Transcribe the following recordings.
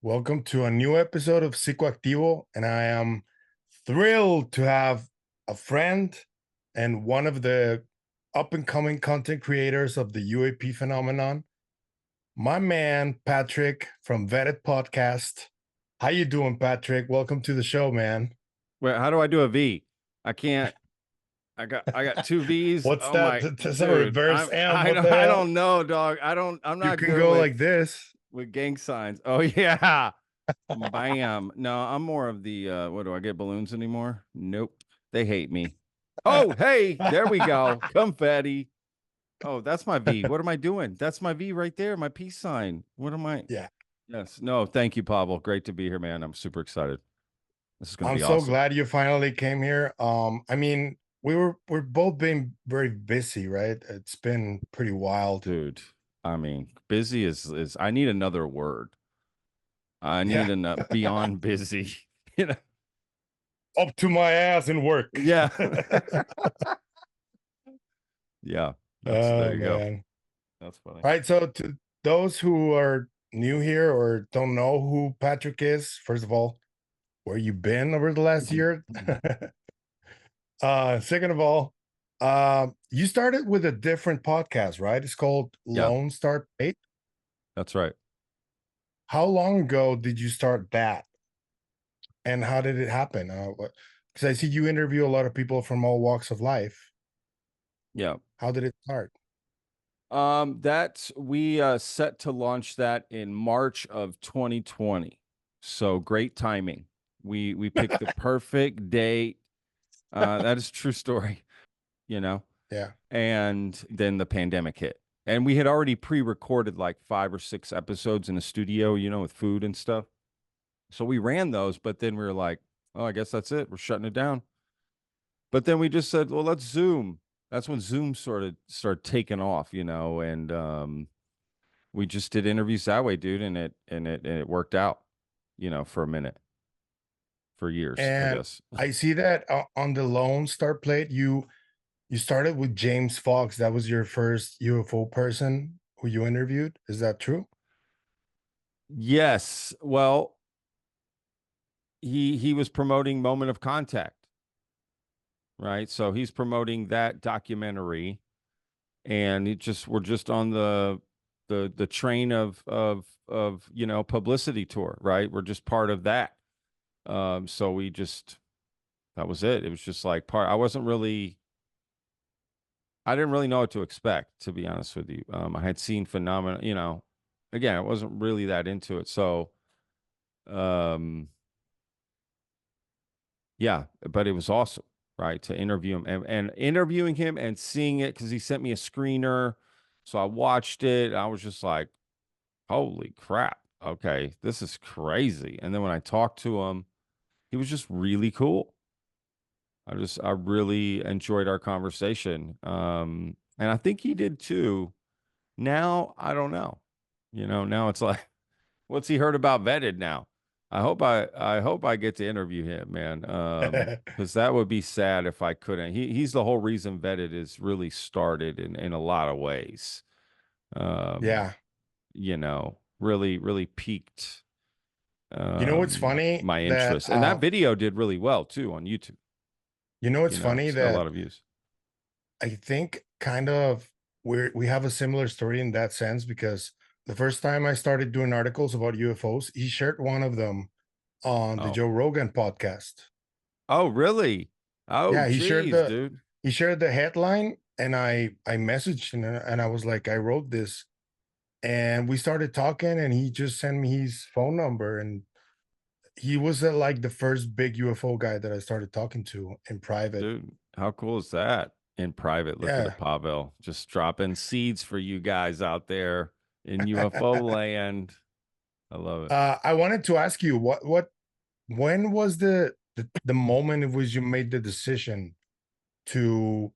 Welcome to a new episode of Psicoactivo, and I am thrilled to have a friend and one of the up and coming content creators of the UAP phenomenon, my man Patrick from Vetted Podcast. How you doing, Patrick? Welcome to the show, man. Wait, how do I do a V? I can't. I got two V's. What's Oh that? my That's a dude. reverse I'm M. I What the don't I hell? don't know, dog. I'm You not can good go like this. with gang signs. Oh yeah. Bam. No, I'm more of the what do I get balloons anymore? Nope. They hate me. Oh, hey, there we go. Confetti. Oh, that's my V. What am I doing? That's my V right there, my peace sign. What am I? Yeah, Yes. No, thank you, Pablo. Great to be here, man. I'm super excited. This is gonna I'm be so awesome. glad you finally came here. I mean, we're both been very busy, right? It's been pretty wild. Dude, I mean, busy is I need another word. I Yeah, need an beyond busy. You know? up to my ass in work. Yeah. Yeah. That's Oh there you go. man. That's funny. All right, so to those who are new here or don't know who Patrick is, first of all, where you been over the last year? Second of all, you started with a different podcast, right? It's called Yeah, Lone Star Plate. that's right. How long ago did you start that? And how did it happen? Because I see you interview a lot of people from all walks of life. Yeah. How did it start? That's we set to launch that in March of 2020. So great timing. We picked the perfect date. That is a true story, you know. Yeah. And then the pandemic hit. And we had already pre-recorded like 5 or 6 episodes in a studio, with food and stuff. So we ran those, but then we were like, oh, I guess that's it. We're shutting it down. But then we just said, well, let's Zoom. That's when Zoom sort of started taking off, and we just did interviews that way, dude, and it worked out, for a minute, for years, I And guess. I see that on the Lone Star Plate, you started with James Fox. That was your first UFO person who you interviewed. Is that true? Yes. Well, he was promoting Moment of Contact, right? So he's promoting that documentary, and we're just on the train of publicity tour, right? We're just part of that. So that was it. It was just like I didn't really know what to expect, to be honest with you. I had seen phenomena, again, I wasn't really that into it. So um yeah, but it was awesome, right? To interview him and interviewing him and seeing it because he sent me a screener. So I watched it. I was just like, holy crap. Okay, this is crazy. And then when I talked to him, he was just really cool. I really enjoyed our conversation. And I think he did too. Now I don't know. Now it's like, what's he heard about Vetted now? I hope I get to interview him, man. Because that would be sad if I couldn't. He's the whole reason Vetted is really started in a lot of ways. Um, Yeah. really, really peaked You know what's funny my that interest. And that video did really well too on YouTube. you know what's funny It's got a lot that of views. I think kind of we have a similar story in that sense because the first time I started doing articles about UFOs, he shared one of them on the Oh. Joe Rogan podcast. Oh, really? Oh, Yeah, geez, dude. he shared the headline, and I messaged him, and I was like, I wrote this, and we started talking, and he just sent me his phone number, and he was like the first big UFO guy that I started talking to in private. Dude, how cool is that? In private, look at Yeah. it, Pavel. Just dropping seeds for you guys out there in UFO land. I love it. I wanted to ask you when was the moment in which you made the decision to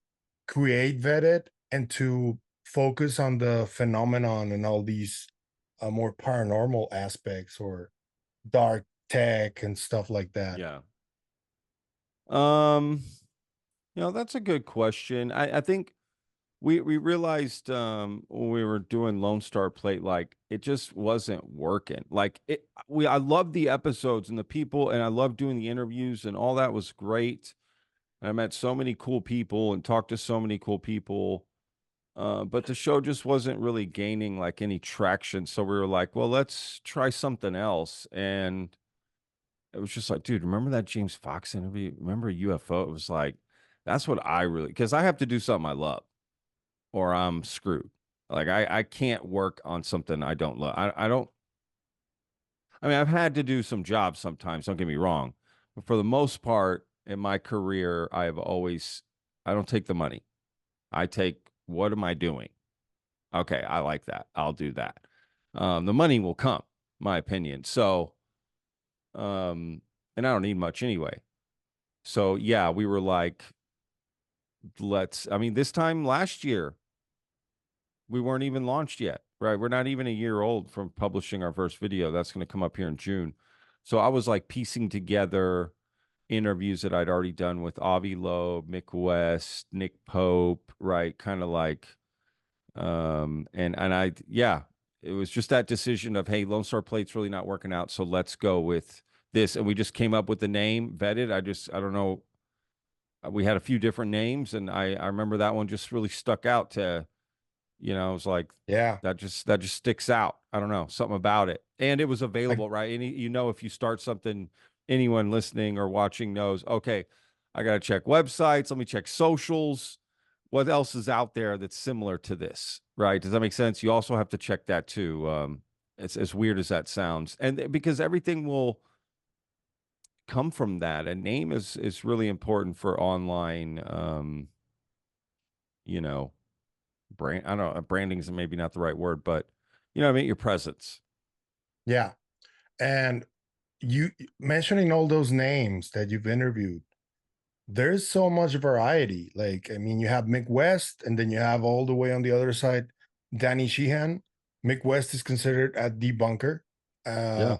create Vetted and to focus on the phenomenon and all these more paranormal aspects or dark tech and stuff like that? Yeah. Um, that's a good question. I think we realized when we were doing Lone Star Plate, like it just wasn't working. Like I loved the episodes and the people, and I loved doing the interviews, and all that was great. And I met so many cool people and talked to so many cool people. But the show just wasn't really gaining like any traction. So we were like, well, let's try something else. And it was just like, dude, remember that James Fox interview? Remember UFO? It was like, that's what I really, because I have to do something I love or I'm screwed. Like I can't work on something I don't love. I don't, I mean, I've had to do some jobs sometimes, don't get me wrong. But for the most part in my career, I don't take the money. I take, what am I doing? Okay, I like that. I'll do that. The money will come, my opinion. So, and I don't need much anyway. So yeah, we were like, I mean, this time last year, we weren't even launched yet, right? We're not even a year old from publishing our first video. That's going to come up here in June. So I was like piecing together interviews that I'd already done with Avi Loeb, Mick West, Nick Pope, right? Kind of like, and yeah, it was just that decision of, hey, Lone Star Plate's really not working out, so let's go with this. And we just came up with the name Vetted. I don't know. We had a few different names, and I remember that one just really stuck out to, it was like Yeah. that just sticks out. I don't know, something about it. And it was Like, available, right? And if you start something, anyone listening or watching knows, okay, I got to check websites, let me check socials. What else is out there that's similar to this, right? Does that make sense? You also have to check that too. It's as weird as that sounds. And because everything will come from that. A name is really important for online you know, brand. I don't know, branding is maybe not the right word, but I mean your presence. yeah. And you mentioning all those names that you've interviewed, there's so much variety. Like, I mean, you have Mick West, and then you have all the way on the other side, Danny Sheehan. Mick West is considered a debunker. Yeah.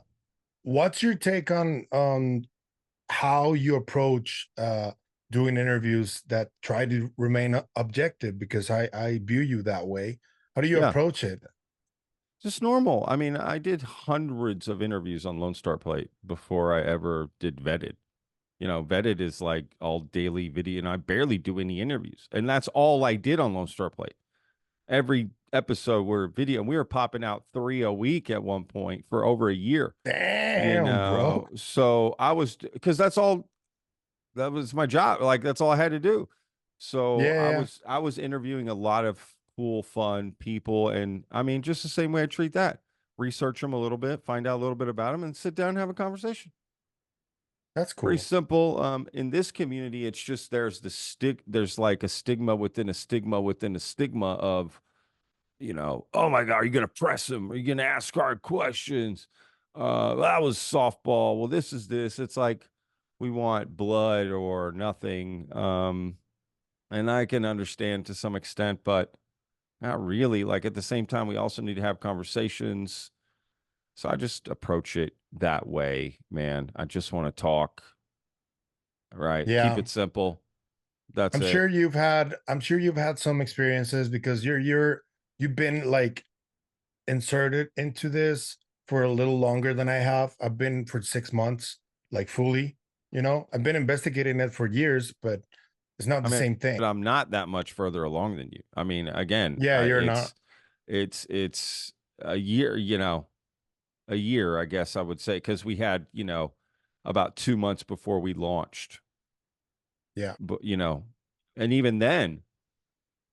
What's your take on how you approach doing interviews that try to remain objective? Because I view you that way. How do you Yeah. approach it? Just normal. I mean, I did hundreds of interviews on Lone Star Plate before I ever did Vetted. Vetted is like all daily video, and I barely do any interviews. And that's all I did on Lone Star Plate. Every episode were video, and we were popping out 3 a week at one point for over a year. Damn, bro. So I was, because that was my job. Like that's all I had to do. So Yeah, yeah. I was interviewing a lot of cool, fun people, and I mean, just the same way I treat that. Research them a little bit, find out a little bit about them, and sit down and have a conversation. That's Pretty cool. simple. In this community, it's just there's like a stigma within a stigma within a stigma of, oh my God, are you gonna press him? Are you gonna ask hard questions? That was softball. Well, this is this. It's like we want blood or nothing. And I can understand to some extent, but not really. Like at the same time, we also need to have conversations. So I just approach it that way, man. I just want to talk, right? Keep Yeah. it simple. That's I'm it. sure you've had some experiences because you've been like inserted into this for a little longer than I have. I've been for 6 months, like fully. I've been investigating it for years, but it's not I the mean, same thing. but I'm not that much further along than you. I mean, again, Yeah, you're not. it's a year, a year, I guess I would say, because we had, about 2 months before we launched. Yeah. But and even then,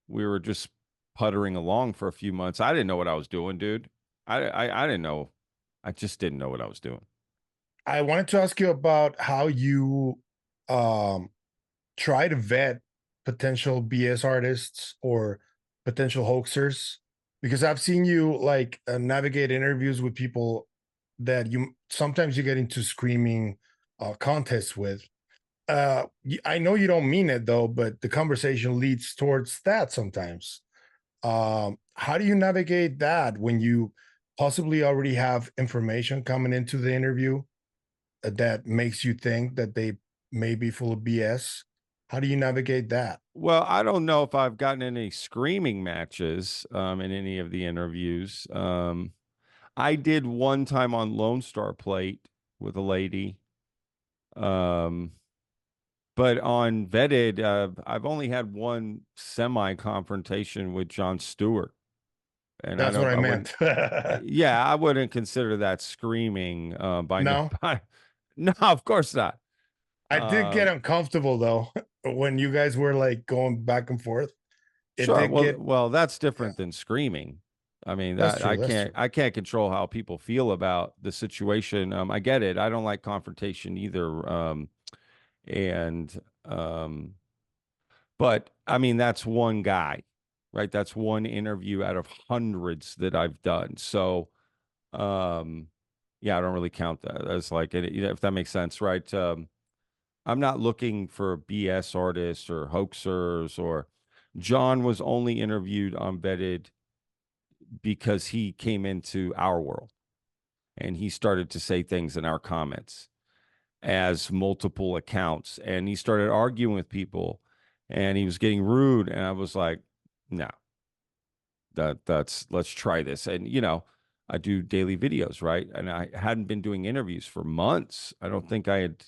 we were just puttering along for a few months. I didn't know what I was doing, dude. I didn't know. I just didn't know what I was doing. I wanted to ask you about how you um try to vet potential BS artists or potential hoaxers, because I've seen you like navigate interviews with people that you sometimes you get into screaming contests with. I know you don't mean it though, but the conversation leads towards that sometimes. How do you navigate that when you possibly already have information coming into the interview that makes you think that they may be full of BS? How do you navigate that? Well, I don't know if I've gotten any screaming matches in any of the interviews. I did one time on Lone Star Plate with a lady. Um, but on Vetted, I've only had one semi confrontation with Jon Stewart, and That's what I I wouldn't, meant. yeah, I wouldn't consider that screaming by no, No, by, no, of course not. I did get Um, uncomfortable though when you guys were like going back and forth. It sure, did well, get, that's yeah, different than screaming. I mean, that's that true. That's true. I can't control how people feel about the situation. I get it. I don't like confrontation either. And But I mean, that's one guy, right? That's one interview out of hundreds that I've done. So, um, yeah, I don't really count that as like, if that makes sense, right? I'm not looking for BS artists or hoaxers. Or John was only interviewed on Vetted because he came into our world and he started to say things in our comments as multiple accounts, and he started arguing with people, and he was getting rude, and I was like, no, that's let's try this. And I do daily videos, right? And I hadn't been doing interviews for months. I don't think I had,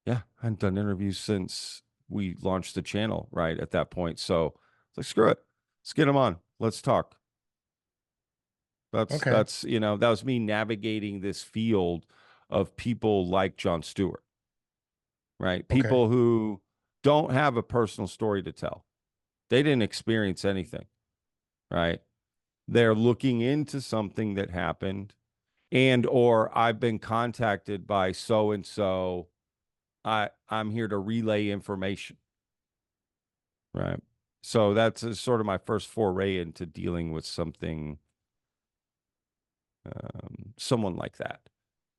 yeah, I hadn't done interviews since we launched the channel, right, at that point. So it's like, screw it, let's get him on, let's talk. Okay. That's that was me navigating this field of people like Jon Stewart, right? Okay. People who don't have a personal story to tell. They didn't experience anything, right? They're looking into something that happened, and or I've been contacted by so and so. I'm here to relay information, right? So that's sort of my first foray into dealing with something, someone like that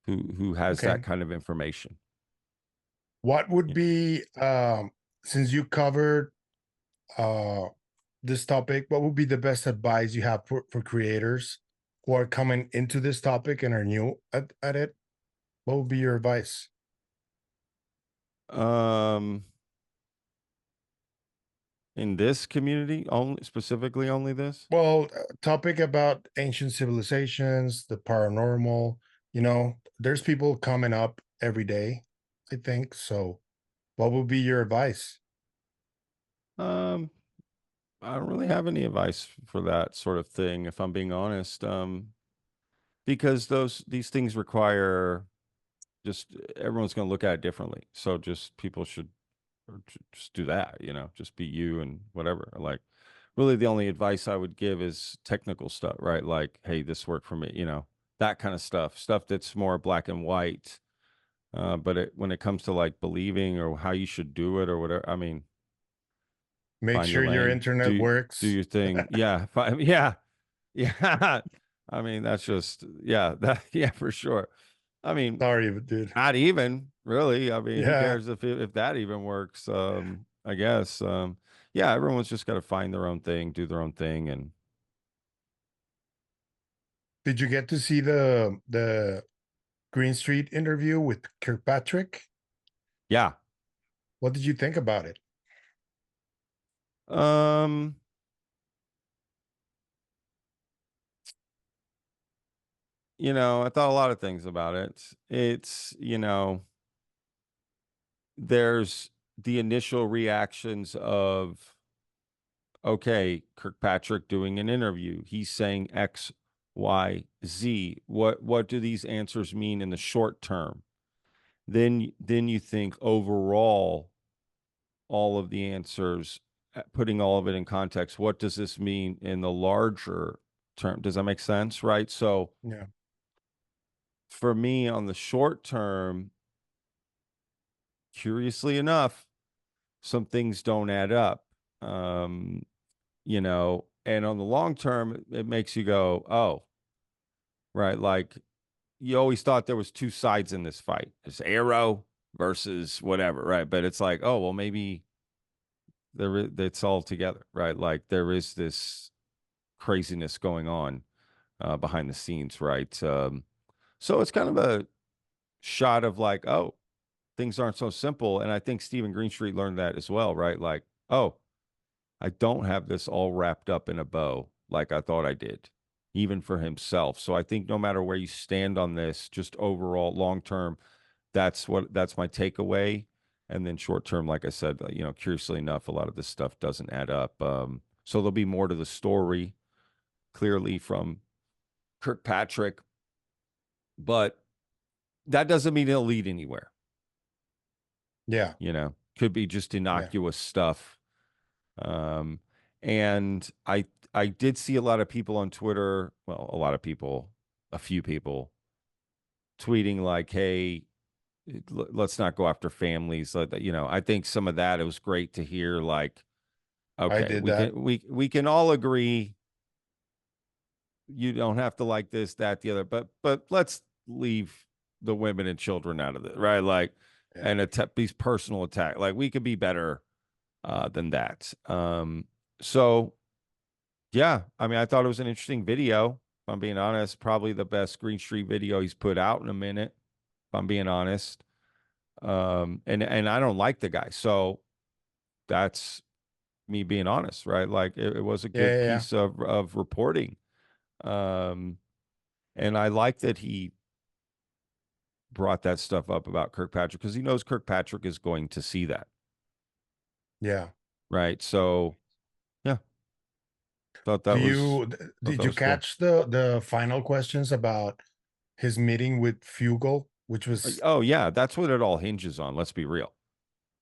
who has that Okay. kind of information. What would Yeah. be, since you covered uh this topic, what would be the best advice you have for creators who are coming into this topic and are new at it? What would be your advice? Um, in this community, only specifically only this. Well, topic about ancient civilizations, the paranormal, there's people coming up every day, I think. So, what would be your advice? Um, I don't really have any advice for that sort of thing, if I'm being honest. Because these things require, just everyone's going to look at it differently. So just people should just do that, just be you and whatever. Like, really, the only advice I would give is technical stuff, right? Like, hey, this worked for me, that kind of stuff that's more black and white. But when it comes to like believing or how you should do it or whatever, I mean, Make find your sure your lane, internet do works. your thing. Yeah, yeah, yeah. I mean, that's just, yeah, that, yeah, for sure. I mean, Sorry, but dude. not even really. I mean, who Yeah. cares if that even works? I guess. Yeah, everyone's just got to find their own thing, do their own thing, and Did you get to see the Greenstreet interview with Kirkpatrick? yeah. What did you think about it? Um, I thought a lot of things about it. It's, there's the initial reactions of, okay, Kirkpatrick doing an interview. He's saying X, Y, Z. What do these answers mean in the short term? Then you think overall, all of the answers, putting all of it in context. What does this mean in the larger term? Does that make sense? Right. So Yeah. for me, on the short term, curiously enough, some things don't add up. Um, and on the long term, it makes you go, oh, right. Like, you always thought there was two sides in this fight. It's Arrow versus whatever, right? But it's like, oh, well, maybe it's all together, right? Like, there is this craziness going on behind the scenes, right? So it's kind of a shot of like, oh, things aren't so simple. And I think Steven Greenstreet learned that as well, right? Like, oh, I don't have this all wrapped up in a bow like I thought I did, even for himself. So I think no matter where you stand on this, just overall long term, that's my takeaway. And then short term, like I said, curiously enough, a lot of this stuff doesn't add up. So there'll be more to the story, clearly from Kirkpatrick, but that doesn't mean it'll lead anywhere. Yeah. Could be just Yeah. innocuous stuff. Um, and I did see a lot of people on Twitter, well, a few people tweeting like, "Hey, let's not go after families." I think some of that, it was great to hear. Like, I okay, did that. we can all agree you don't have to like this, that, the other, but let's leave the women and children out of it, right? Like, Yeah. and these personal attack, like we could be better than that. So yeah, I mean, I thought it was an interesting video. If I'm being honest, probably the best Greenstreet video he's put out in a minute. If I'm being honest, and I don't like the guy, so that's me being honest, right? Like it was a Yeah. good Yeah. Yeah. piece of reporting, um, and I like that he brought that stuff up about Kirkpatrick because he knows Kirkpatrick is going to see that, Yeah. right? So yeah, Do you thought did that you was cool. catch the final questions about his meeting with Fugel, which was Oh yeah, that's what it all hinges on. Let's be real.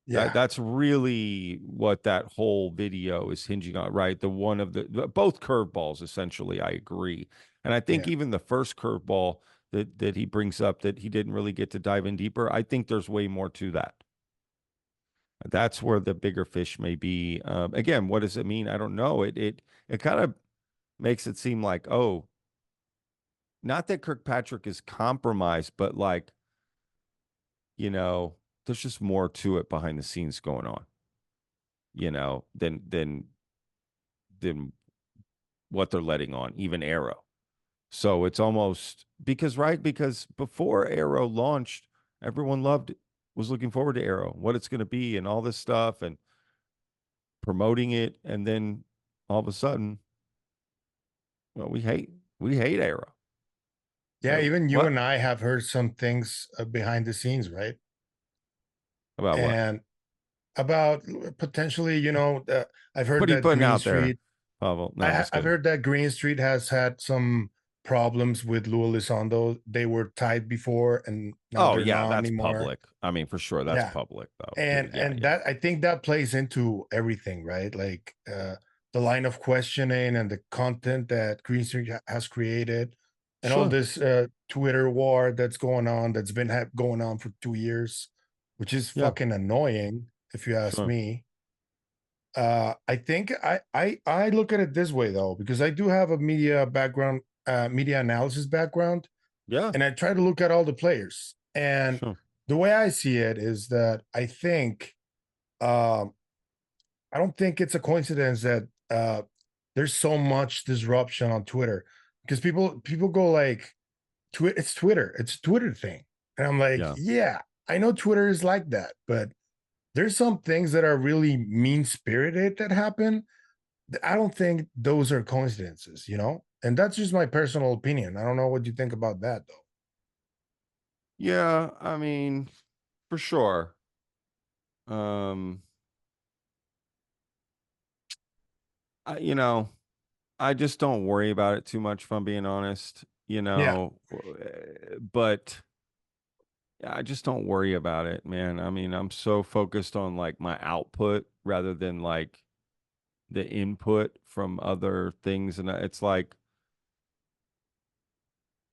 yeah, That's really what that whole video is hinging on, right? Both curveballs, essentially. I agree, and I think yeah, even the first curveball that he brings up that he didn't really get to dive in deeper. I think there's way more to that. That's where the bigger fish may be. Again, what does it mean? I don't know. It kind of makes it seem like, oh, not that Kirkpatrick is compromised, but like, there's just more to it behind the scenes going on, than what they're letting on, even Arrow. So it's almost because, right? Because before Arrow launched, everyone was looking forward to Arrow, what it's going to be, and all this stuff, and promoting it. And then all of a sudden, well, we hate Arrow. yeah. Even you What and I have heard some things behind the scenes, right? about what? And about potentially, I've heard What are you that putting Green out there, Street. Pavel? No, I'm just I've kidding. heard that Green Street has had some problems with Lou Elizondo. They were tied before, and now Oh they're yeah, not that's anymore. public. I mean, for sure, that's Yeah, public though. and Yeah, and yeah, that I think that plays into everything, right? Like the line of questioning and the content that Green Street has created, and all sure, this Twitter war that's going on, that's been going on for 2 years, which is yeah, fucking annoying, if you ask sure, me. I think I look at it this way though, because I do have a media background, media analysis background, yeah, and I try to look at all the players. And sure, the way I see it is that um, I don't think it's a coincidence that there's so much disruption on Twitter, because people go like, it's Twitter, it's a Twitter thing, and I'm like, yeah. yeah, I know Twitter is like that, but there's some things that are really mean spirited that happen. I don't think those are coincidences, and that's just my personal opinion. I don't know what you think about that though. Yeah, I mean, for sure. Um, you know, I just don't worry about it too much, if I'm being honest, Yeah, but I just don't worry about it, man. I mean, I'm so focused on like my output rather than like the input from other things. And it's like,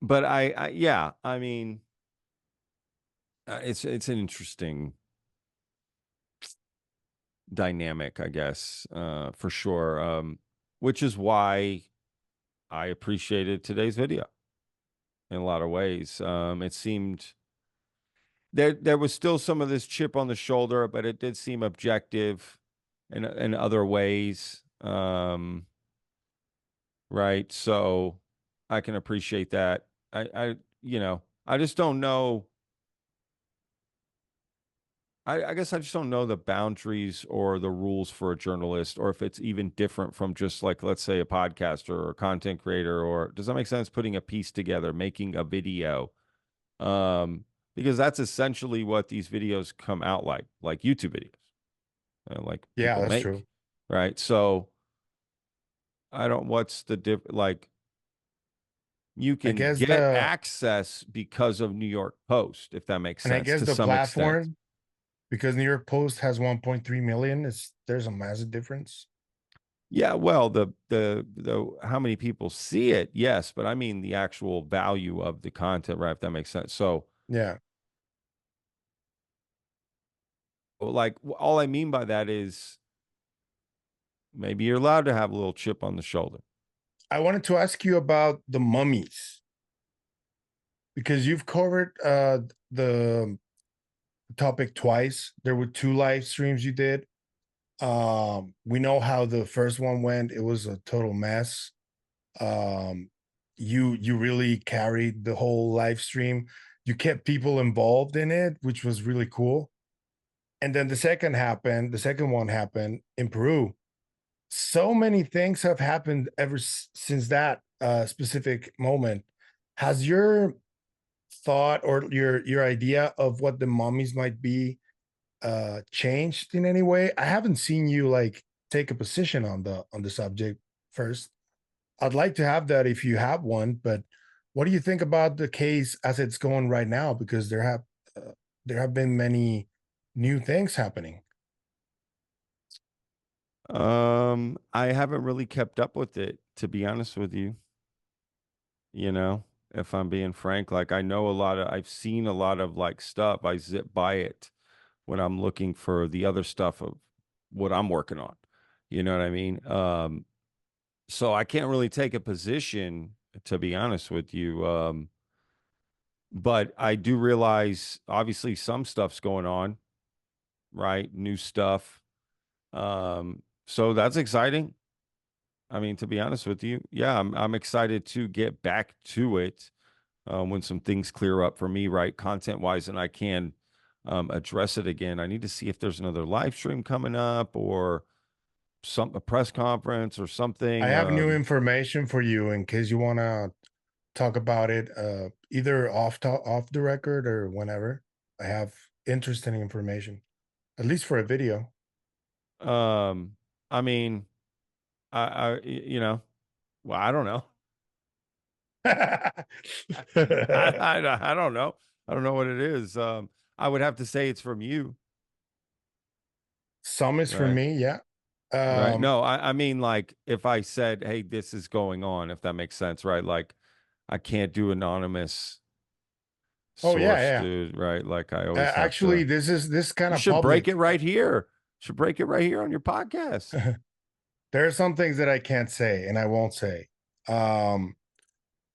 but yeah, I mean, it's an interesting dynamic, I guess, for sure. Which is why I appreciated today's video in a lot of ways. It seemed there was still some of this chip on the shoulder, but it did seem objective in other ways. Right. So I can appreciate that. I just don't know. I guess I just don't know the boundaries or the rules for a journalist, or if it's even different from just like, let's say, a podcaster or a content creator, or does that make sense? Putting a piece together, making a video, because that's essentially what these videos come out like YouTube videos, like Yeah, people that's true. make, right? So I don't. What's the like? You I can guess get the access because of New York Post, if that makes and I sense guess to the some extent. platform, because New York Post has 1.3 million, is there's a massive difference. Yeah, well, the how many people see it, yes, but I mean the actual value of the content, right? If that makes sense. So, Yeah. like, all I mean by that is maybe you're allowed to have a little chip on the shoulder. I wanted to ask you about the mummies because you've covered the topic twice. There were two live streams you did. We know how the first one went. It was a total mess. Um, you really carried the whole live stream. You kept people involved in it, which was really cool. And then the second one happened in Peru. So many things have happened since that specific moment. Has your thought or your idea of what the mummies might be changed in any way? I haven't seen you like take a position on the subject first. I'd like to have that if you have one, but what do you think about the case as it's going right now? Because there have been many new things happening. I haven't really kept up with it, to be honest with you. You know, if I'm being frank, like I've seen a lot of like stuff. I zip by it when I'm looking for the other stuff of what I'm working on. You know what I mean? So I can't really take a position, to be honest with you. But I do realize obviously some stuff's going on, right? New stuff. So that's exciting. I mean, to be honest with you, yeah, I'm excited to get back to it when some things clear up for me, right, content wise, and I can address it again. I need to see if there's another live stream coming up or a press conference or I something. have new information for you in case you want to talk about it either off the record or whenever. I have interesting information, at least for a video. Um, I mean, you know, well, I don't know. I don't know. I don't know what it is. I would have to say it's from you, Some is for right? me, yeah. Right. Um, No, I mean, like, if I said, hey, this is going on, if that makes sense, right? Like, I can't do anonymous oh yeah, source, yeah. dude, right? Like, I always have Actually, to, this kind you of should break public. it right here. Should break it right here on your podcast. There are some things that I can't say and I won't say. Um,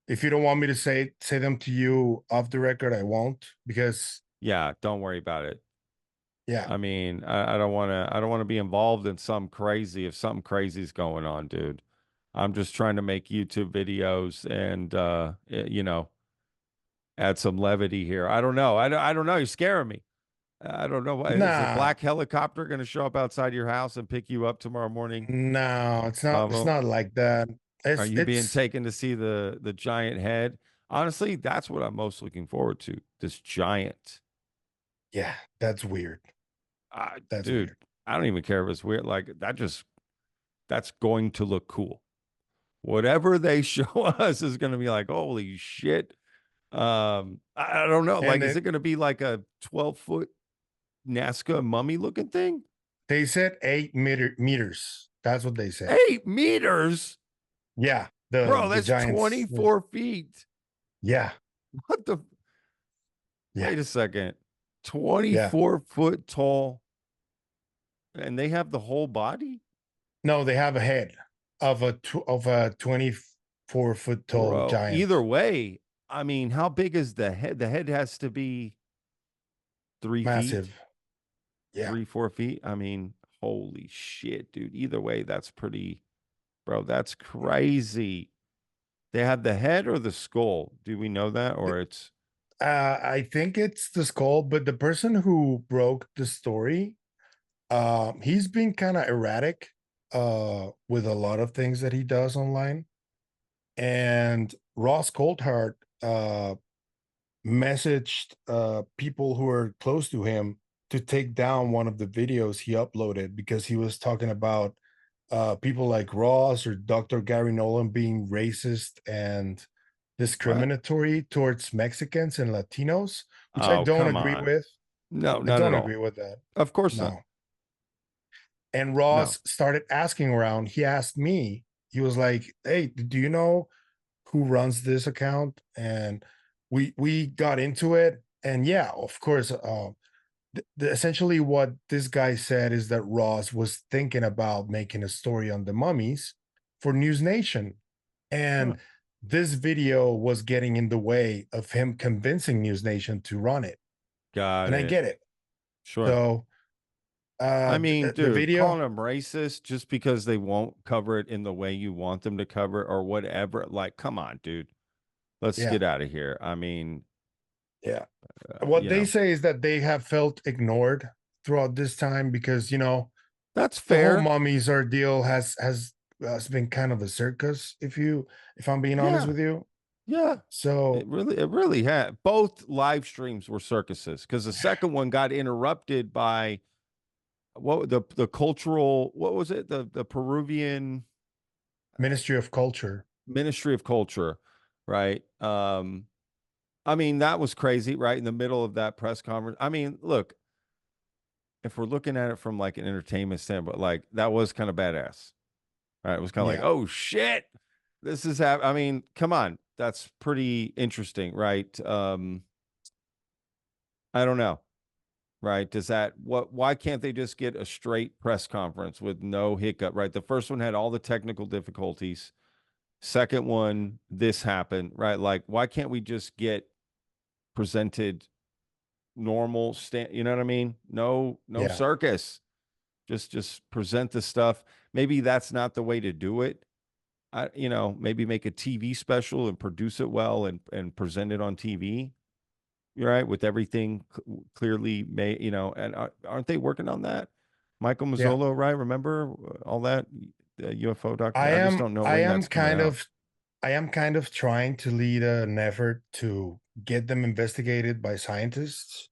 if you don't want me to say them to you off the record, I won't because Yeah, don't worry about it. yeah. I mean, I don't want to be involved in some crazy, if something crazy is going on, dude. I'm just trying to make YouTube videos and, you know, add some levity here. I don't know. I don't know. You're scaring me. I don't know. Is a Nah, black helicopter going to show up outside your house and pick you up tomorrow morning? no, it's Pablo, not like that. are you being It's taken to see the giant head? Honestly, that's what I'm most looking forward to. This giant. yeah, that's weird. That's Dude, weird. I don't even care if it's weird. Like that's going to look cool. Whatever they show us is going to be like, holy shit. I don't know. Like, And is it going to be like a 12-foot Nazca mummy looking thing? they said 8 meters. That's what they said. 8 meters, Yeah, bro. the That's Giants. 24 feet. Yeah, What the? yeah, Wait a second. yeah. 24-foot tall, and they have the whole body, No, they have a head of a 24 foot tall bro. giant. Either way, I mean, how big is the head? The head has to be 3 feet, Massive. Yeah. 4 feet. I mean, holy shit, dude. Either way, that's pretty, bro. That's crazy. They have the head or the skull. Do we know that, or it's? I think it's the skull, but the person who broke the story, he's been kind of erratic with a lot of things that he does online. And Ross Coulthart messaged people who are close to him to take down one of the videos he uploaded because he was talking about people like Ross or Dr. Gary Nolan being racist and What? discriminatory towards Mexicans and Latinos, which I Oh, don't come agree on. with. No, I not at don't agree all. with that. Of course not. No. And No. Ross started asking around. He asked me, he was like, "Hey, do you know who runs this account?" And we got into it. And yeah, of course, essentially what this guy said is that Ross was thinking about making a story on the mummies for News Nation. Huh. And this video was getting in the way of him convincing News Nation to run it. Got And I it. get it. Sure. So I mean, the dude, video, calling them racist just because they won't cover it in the way you want them to cover it or whatever. Like, come on, dude. Let's yeah, get out of here. I mean, yeah. What you they know, say is that they have felt ignored throughout this time because that's the whole fair. mummies ordeal has been kind of a circus, if I'm being honest Yeah. with you. Yeah. So It really had. Both live streams were circuses because the second one got interrupted by the cultural, what was it? The Peruvian Ministry of Culture. Ministry of Culture, right? I mean, that was crazy, right? In the middle of that press conference. I mean, look, if we're looking at it from like an entertainment standpoint, like that was kind of badass. Right. It was kind of like, Yeah, oh shit, this is I mean, come on. That's pretty interesting, right? I don't know. Right. Does that why can't they just get a straight press conference with no hiccup? Right. The first one had all the technical difficulties. Second one, this happened, right? Like, why can't we just get presented normal you know what I mean? No yeah, circus. Just present the stuff. Maybe that's not the way to do it. Maybe make a TV special and produce it well and present it on TV. You're right, with everything clearly made, and aren't they working on that? Michael yeah. Mazzolo, right? Remember all that UFO I document? I just am don't know I when am that's coming kind out. of I am kind of trying to lead an effort to get them investigated by scientists,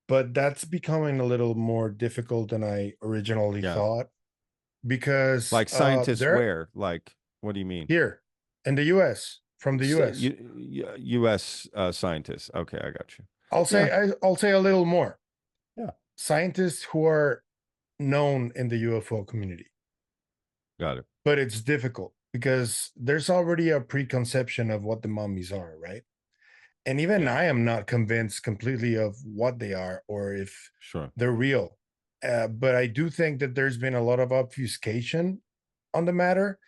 but that's becoming a little more difficult than I originally Yeah, thought because like scientists they're where? Like, what do you mean? here in the US, from the US. U.S. Scientists. Okay, I got you. I'll Yeah, say I'll say a little more. yeah, Scientists who are known in the UFO community, got it. but it's difficult because there's already a preconception of what the mummies are, right? And even Yeah, I am not convinced completely of what they are or if sure. they're real. But I do think that there's been a lot of obfuscation on the matter.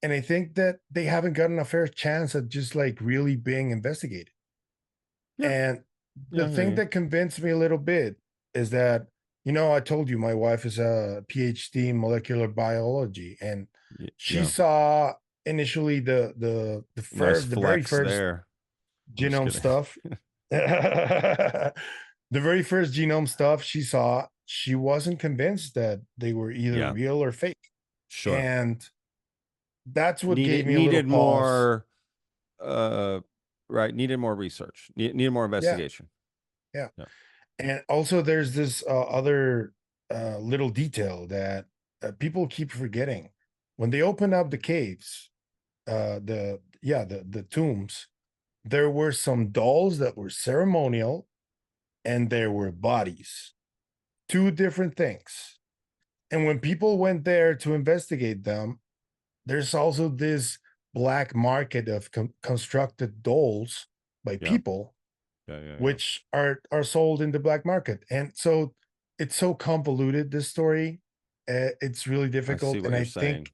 And I think that they haven't gotten a fair chance at just like really being investigated. Yeah, And the yeah, I hear thing you. that convinced me a little bit is that, I told you my wife is a PhD in molecular biology, and she Yeah, saw initially nice the very flex first there. I'm just genome kidding. stuff. The very first genome stuff she saw, she wasn't convinced that they were either Yeah, real or fake. sure. And that's what gave Needed me a little needed pause. more uh right, needed more research. Needed more Yeah, investigation. yeah. Yeah. And also, there's this other little detail that people keep forgetting. When they open up the caves, the tombs, there were some dolls that were ceremonial, and there were bodies. Two different things. And when people went there to investigate them, there's also this black market of constructed dolls by Yeah. people, Yeah, yeah, yeah. which are sold in the black market. And so it's so convoluted, this story. It's really I see difficult. what And you're saying.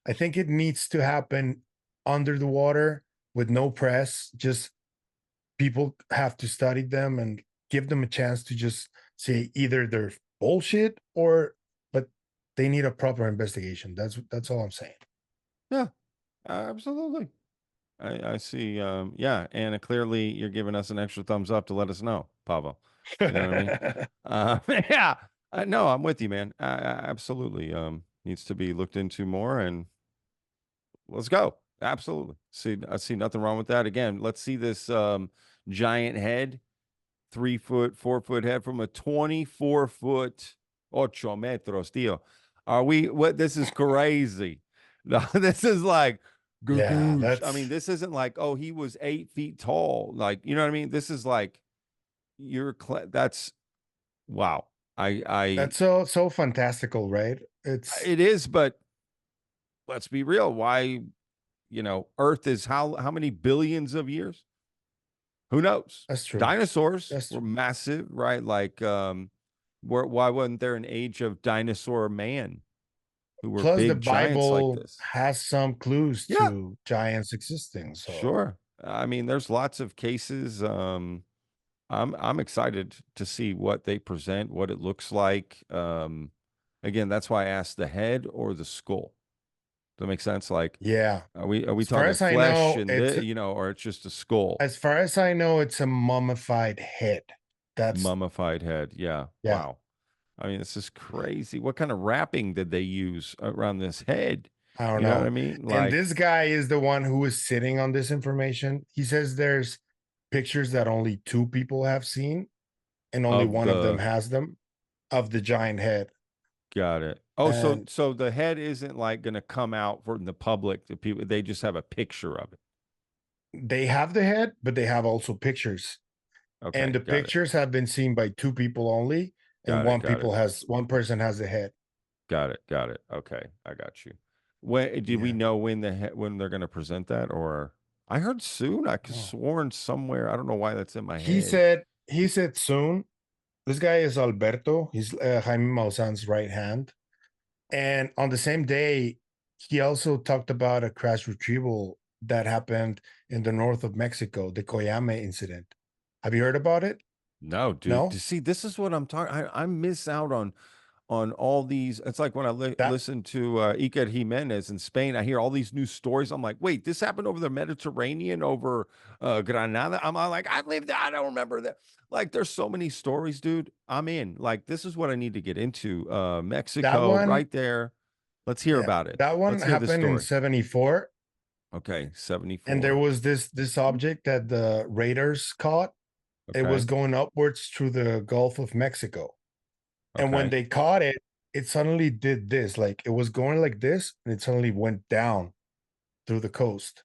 I think it needs to happen under the water with no press. Just people have to study them and give them a chance to just say either they're bullshit or, but they need a proper investigation. That's all I'm saying. Yeah, absolutely. I see. Yeah, and clearly you're giving us an extra thumbs up to let us know, Pablo. You know what I mean? Yeah. No, I'm with you, man. Absolutely. Needs to be looked into more, and let's go. Absolutely. I see nothing wrong with that. Again, let's see this giant head, 3 foot, 4 foot head from a 24 foot, 8 metros, tío. Are we what? This is crazy. No, this is like Yeah, goosh. I mean, this isn't like, oh, he was 8 feet tall. Like, you know what I mean? This is like that's wow. that's so fantastical, right? It's It is, but let's be real. Why, Earth is how many billions of years? Who knows? that's true. Dinosaurs That's were true. massive, right? Like, why wasn't there an age of dinosaur man who were Plus, the big giants like Bible this? has some clues Yeah, to giants existing. So sure. I mean, there's lots of cases. I'm excited to see what they present, what it looks like. Again, that's why I asked the head or the skull. Does that make sense? Like, yeah, are we as far talking as I flesh know, and or it's just a skull, it's a mummified head. That's mummified head? Yeah. yeah. Wow. I mean, this is crazy. What kind of wrapping did they use around this head? I don't You know what I know. mean? And Like this guy is the one who is sitting on this information. He says there's pictures that only two people have seen, and only of one of them the has them of the giant head. got it. Oh, so And so the head isn't like going to come out for the public. The people they just have a picture of it. they have the head, but they have also pictures. And Okay, the got it. pictures have been seen by two people only, and Got it. Got it. one person has the head. Got it. Got it. Okay, I got you. When did we Yeah. know when they're going to present that? Or I heard soon. I could Oh. sworn somewhere. I don't know why that's in my He head. said he said soon. This guy is Alberto. He's Jaime Maussan's right hand. And on the same day, he also talked about a crash retrieval that happened in the north of Mexico, the Coyame incident. Have you heard about it? No, dude. No? See, this is what I'm talking. I miss out on all these. It's like when I That listen to Iker Jimenez in Spain, I hear all these new stories. I'm like, wait, this happened over the Mediterranean, over Granada. I'm all like, I lived there. I don't remember that. Like, there's so many stories, dude. I'm in. Like, this is what I need to get into. that Mexico, one, right there. Let's hear yeah, about it. that one Let's hear this happened in story. 74. Okay, And there 74. was this object that the raiders caught. It was Okay, going upwards through the Gulf of Mexico. And when okay. they caught it, it suddenly did this. Like it was going like this, and it suddenly went down through the coast.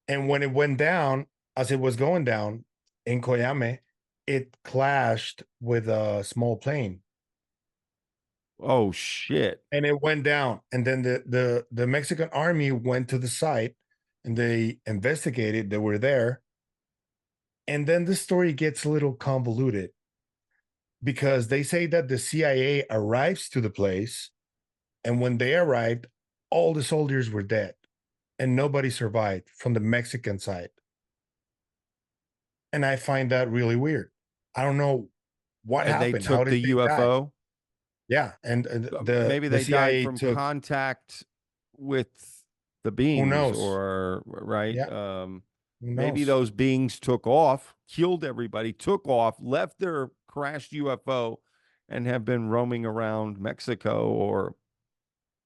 And when it went down, as it was going down in Koyame, it clashed with a small plane Oh shit. and it went down. And then the Mexican army went to the site and they investigated. They were there. And then the story gets a little convoluted because they say that the CIA arrives to the place. And when they arrived, all the soldiers were dead and nobody survived from the Mexican side. And I find that really weird. I don't know what And they happened. How took the did they die? UFO. Yeah, and Maybe the they died CIA from took contact with the who beings, knows? or right. Yeah, who Maybe knows? those beings took off, killed everybody, took off, left their crashed UFO, and have been roaming around Mexico or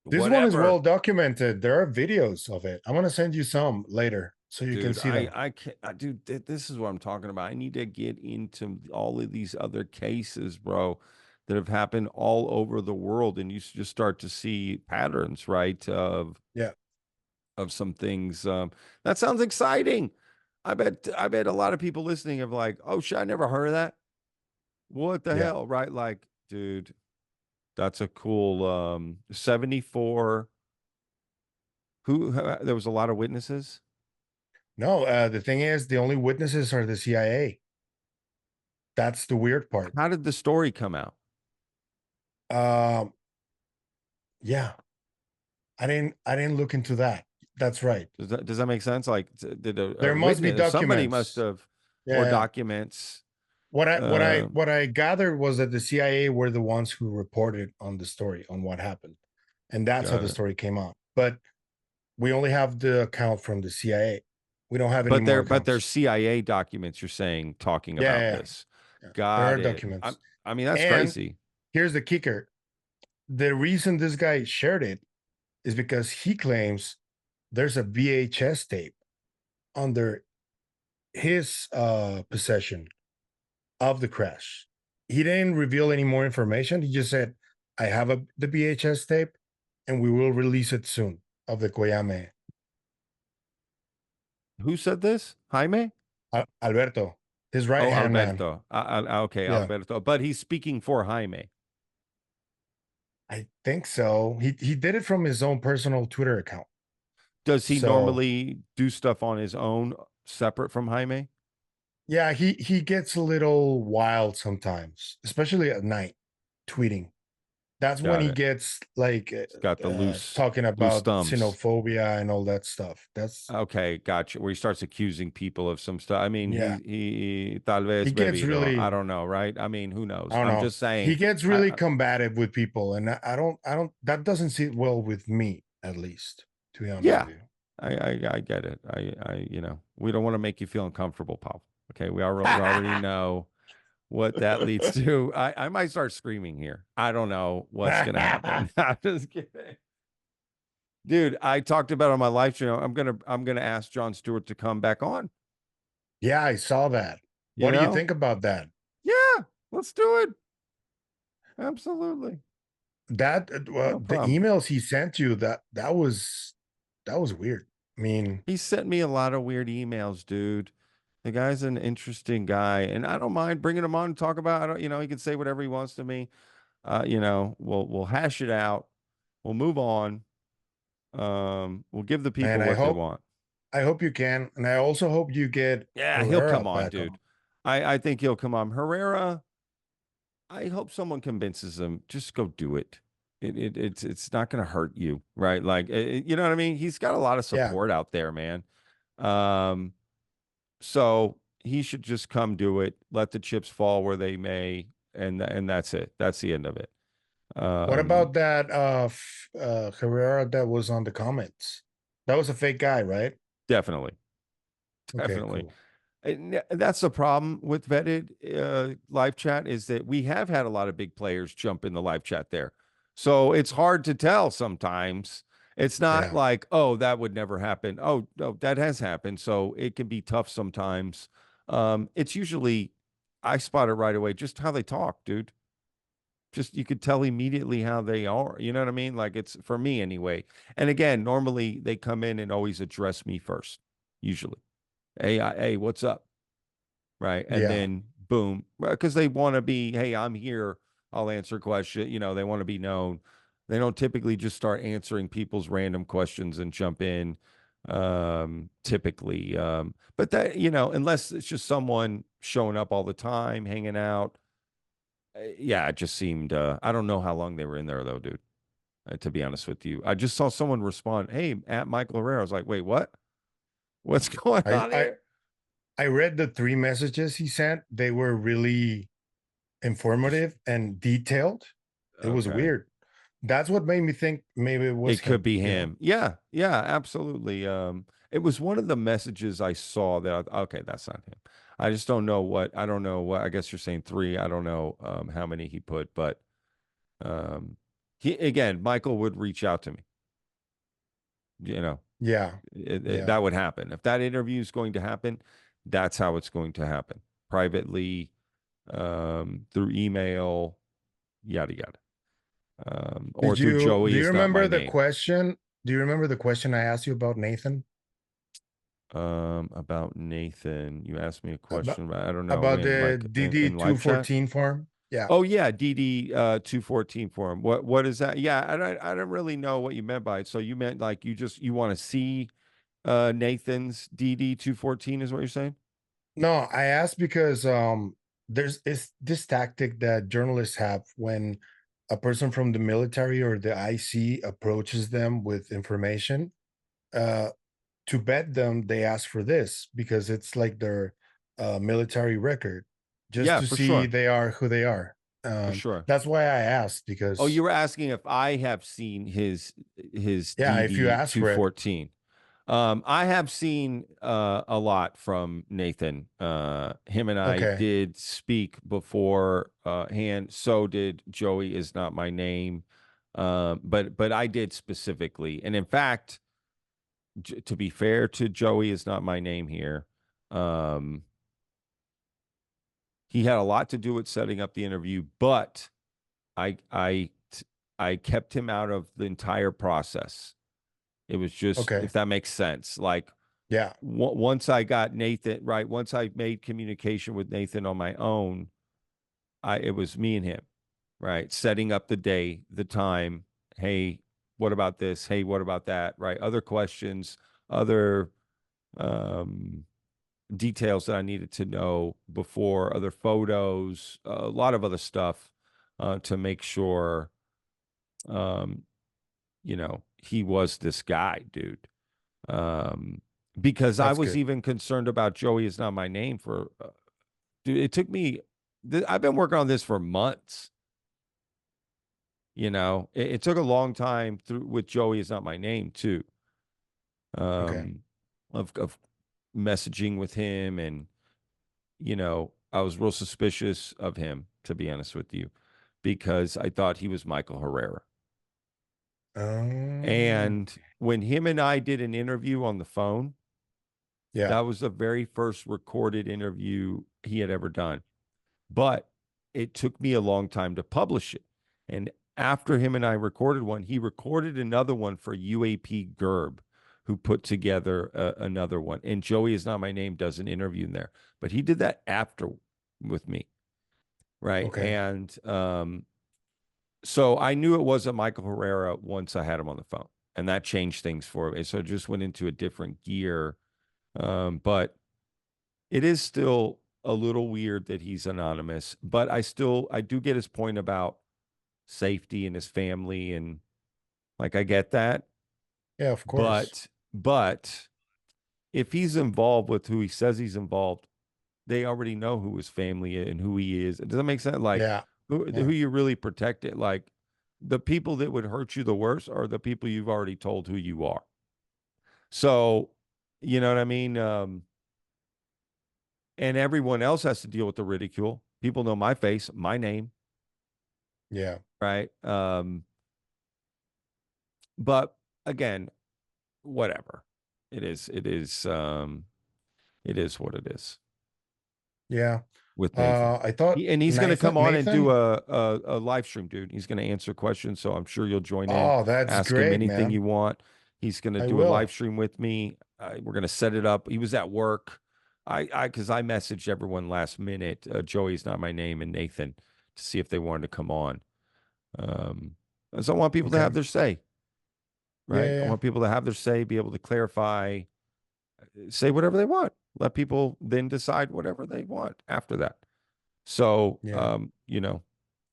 This one is whatever. well documented. There are videos of it. I'm gonna send you some later so you can Dude, see them. I can't, dude, this is what I'm talking about. I need to get into all of these other cases, bro, that have happened all over the world, and you just start to see patterns, right? Yeah, Of some things. That sounds exciting. I bet a lot of people listening have like, oh shit, I never heard of that. What the yeah. hell? Right? Like, dude, that's a cool 74. There was a lot of witnesses. No, the thing is, the only witnesses are the CIA. That's the weird part. How did the story come out? Um, yeah, I didn't look into that. That's right. Does that make sense? Like, did a There must be witness, somebody must documents. have, or Yeah. documents. What I Uh, what I gathered was that the CIA were the ones who reported on the story on what happened, and that's how got the it. story came out. But we only have the account from the CIA. We don't have any more But they're accounts. CIA documents, you're saying, talking Yeah, about yeah, this. yeah. There are Got it. documents. I mean, that's And crazy. here's the kicker. The reason this guy shared it is because he claims there's a VHS tape under his possession of the crash. He didn't reveal any more information. He just said, I have the VHS tape and we will release it soon of the Koyame. Who said this? Jaime? Alberto, his right Oh, hand man. Alberto. Okay, Yeah, Alberto. But he's speaking for Jaime. I think so. He did it from his own personal Twitter account. Does he So normally do stuff on his own separate from Jaime? yeah, he gets a little wild sometimes, especially at night, tweeting. That's when Got he it. gets like He's got the talking loose about thumbs. xenophobia and all that stuff. That's Okay, gotcha. Where he starts accusing people of some stuff. I mean, yeah. he tal He vez gets bebido. I really, don't know, right? I mean, who I knows? don't I'm know. just saying. He gets really combative with people, and I don't. That doesn't sit well with me, at least. To be honest Yeah, with you. I get it. We don't want to make you feel uncomfortable, Paul. Okay, we already know what that leads to. I might start screaming here. I don't know what's gonna happen. I'm just kidding. Dude, I talked about on my live stream. I'm gonna ask John Stewart to come back on. Yeah, I saw that. You What do you know? think about that? Yeah, let's do it. Absolutely. That No the problem. emails he sent you that was weird. I mean, He sent me a lot of weird emails, dude. The guy's an interesting guy, and I don't mind bringing him on and talk about. I don't, he can say whatever he wants to me. We'll hash it out. We'll move on. We'll give the man, people what they want. I hope you can, and I also hope you get Yeah, he'll Herrera come on, back dude. on. I think he'll come on. Herrera, I hope someone convinces him. Just go do it. It's not going to hurt you, right? Like, you know what I mean? He's got a lot of Yeah. support out there, man. Um, so he should just come do it. Let the chips fall where they may, and that's it. That's the end of it. What Um, about that Herrera that was on the comments? That was a fake guy, right? definitely, Okay, definitely. cool. And that's the problem with vetted live chat is that we have had a lot of big players jump in the live chat there. So it's hard to tell sometimes. It's not Yeah. like, oh, that would never happen. Oh, no, that has happened. So it can be tough sometimes. It's usually, I spot it right away, just how they talk, dude. Just you could tell immediately how they are. You know what I mean? Like it's for me anyway. And again, normally they come in and always address me first, usually. Hey, what's up? Right. And Yeah. then boom, because they want to be, hey, I'm here. I'll answer question. They want to be known. They don't typically just start answering people's random questions and jump in. Typically. But that, unless it's just someone showing up all the time, hanging out. Yeah, it just seemed, I don't know how long they were in there though, dude. To be honest with you, I just saw someone respond, hey, at Michael Herrera. I was like, wait, what? What's going I on I here? I read the three messages he sent. They were really Just informative and detailed. It was okay. weird. That's what made me think maybe it was It could him, be you know? him. Yeah, yeah, absolutely. It was one of the messages I saw that okay, that's not him. I don't know what I guess you're saying three. I don't know how many he put, but um he again, Michael would reach out to me. You know, Yeah. Yeah. that would happen. If that interview is going to happen, that's how it's going to happen. Privately, through email, yada yada. Or through Do Joey you is not my remember the name. question? Do you remember the question I asked you about Nathan? About Nathan. You asked me a About question about, I don't know, about in the like DD in live chat. 214 form? Yeah. Oh yeah, DD 214 form. What is that? Yeah, I don't really know what you meant by it. So you meant like you want to see Nathan's DD 214 is what you're saying? No, I asked because there's this tactic that journalists have when a person from the military or the IC approaches them with information. Uh, to vet them, they ask for this because it's like their military record, just Yeah, to for see sure. they are who they are. For sure. That's why I asked Oh, because you were asking if I have seen his yeah, if you DD ask for it, 214. I have seen a lot from Nathan. Him and I Okay. did speak before hand. So did Joey is not my name. But I did specifically. And in fact, to be fair to Joey is not my name here. Um, he had a lot to do with setting up the interview, but I I I kept him out of the entire process. It was just, Okay. if that makes sense. Like Yeah. once I got Nathan right, once I made communication with Nathan on my own, it was me and him, right? Setting up the day, the time. Hey, what about this? Hey, what about that? Right? Other questions, other um details that I needed to know before, other photos, a lot of other stuff to make sure um he was this guy, dude. Um, because I That's was good. even concerned about Joey is not my name for, dude, it took me, I've been working on this for months. It took a long time through with Joey is not my name too. Okay. Of messaging with him, and I was real suspicious of him, to be honest with you, because I thought he was Michael Herrera. Um, And when him and I did an interview on the phone, yeah. that was the very first recorded interview he had ever done. But it took me a long time to publish it. And after him and I recorded one, he recorded another one for UAP Gerb, who put together another one. And Joey is not my name does an interview in there, but he did that after with me, right? Okay. And so I knew it wasn't Michael Herrera once I had him on the phone, and that changed things for me. So it just went into a different gear. But it is still a little weird that he's anonymous, but I do get his point about safety and his family, and like I get that. Yeah, of course. But if he's involved with who he says he's involved, they already know who his family is and who he is. Does that make sense? Like Yeah. who Yeah. you really protected? Like the people that would hurt you the worst are the people you've already told who you are. So, you know what I mean? And everyone else has to deal with the ridicule. People know my face, my name, Yeah. right? But again, whatever. It is what it is Yeah. with Nathan. I thought And he's going to come on and do Nathan. a live stream, dude. He's going to answer questions, so I'm sure you'll join in, Oh, that's ask him great, anything man. you want. He's going to I do a live will. stream with me. We're going to set it up. He was at work. Because I messaged everyone last minute. Joey's not my name, and Nathan, to see if they wanted to come on. Um, so I want people to Okay. have their say, Yeah, right? I yeah, want people to have their say, be able to clarify, say whatever they want. Let people then decide whatever they want after that. So, yeah.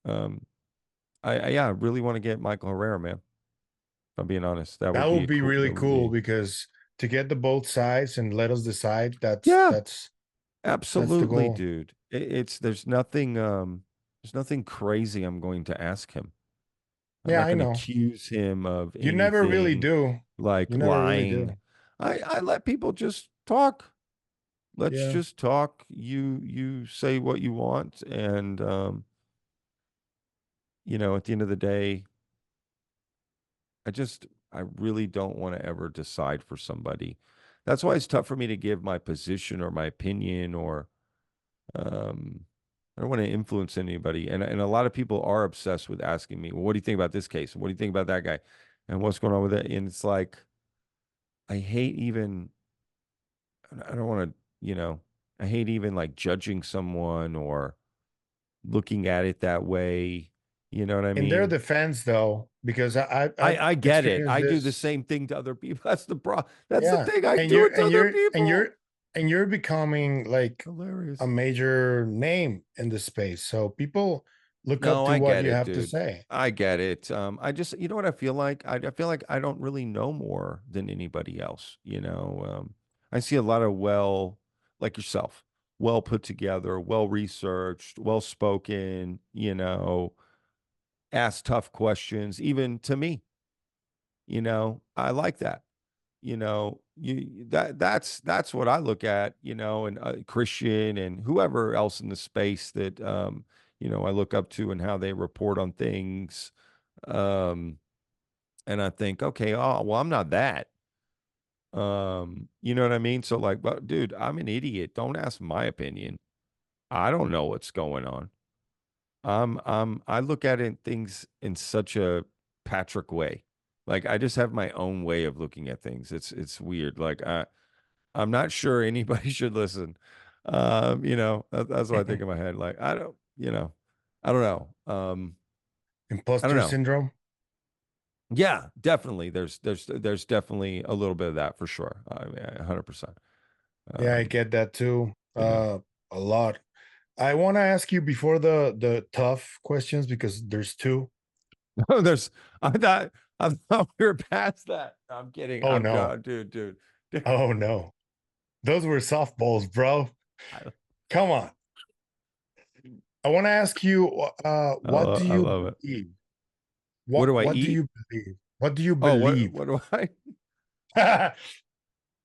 um, I really want to get Michael Herrera, man. If I'm being honest, that That would be would a be cool. really That would cool be, because to get the both sides and let us decide, yeah, that's the absolutely, goal. dude. It's there's nothing crazy I'm going to ask him. I'm Yeah, not I going to know. accuse him of You never really anything do. like You never really lying. do. I let people just talk. Let's Yeah. just talk. You say what you want, and at the end of the day, I really don't want to ever decide for somebody. That's why it's tough for me to give my position or my opinion, or um I don't want to influence anybody. And a lot of people are obsessed with asking me, well, what do you think about this case? What do you think about that guy? And what's going on with it? And it's like I hate even I don't want to, I hate even like judging someone or looking at it that way. You know what I In their mean? defense, though, because I've I get it. experienced I do the this. same thing to other people. That's the problem. That's the Yeah, thing. I and do it to other people. you're becoming like a Hilarious. major name in the space. So people look up No, to I what get you it, have to dude. say. I get it. I just, you know what I feel like? I feel like I don't really know more than anybody else. I see a lot of like yourself, well put together, well researched, well spoken, ask tough questions, even to me. I like that. that's what I look at, and Christian and whoever else in the space that I look up to and how they report on things. Um, and I think, okay, oh well, I'm not that. You know what I mean? So like, but dude, I'm an idiot. Don't ask my opinion. I don't know what's going on. I look at things in such a Patrick way. Like I just have my own way of looking at things. It's weird. Like I'm not sure anybody should listen. That's what I think in my head. Like I don't know. I don't Imposter know. syndrome. Yeah, definitely. There's definitely a little bit of that for sure. I mean, 100%. Yeah, I Um, get that too. yeah. A lot. I want to ask you before the tough questions because there's two. There's I thought we were past that. I'm kidding. Oh I'm no. dude. Oh no. Those were softballs, bro. I, Come on. I want to ask you, what do I you love it. believe? What What do I what do eat? you believe? What do you Oh, believe? what do I?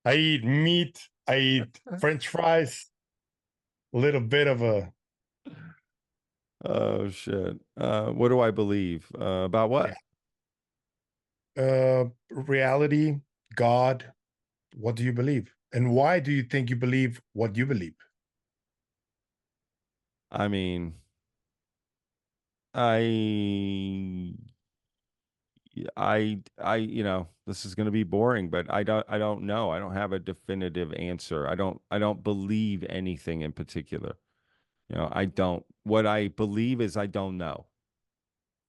I eat meat. I eat French fries. A little bit of a Oh shit. What do I believe? About yeah. what? Reality, God. What do you believe? And why do you think you believe what you believe? I mean, I this is going to be boring, but I don't know. I don't have a definitive answer. I don't believe anything in particular. I don't. What I believe is I don't know.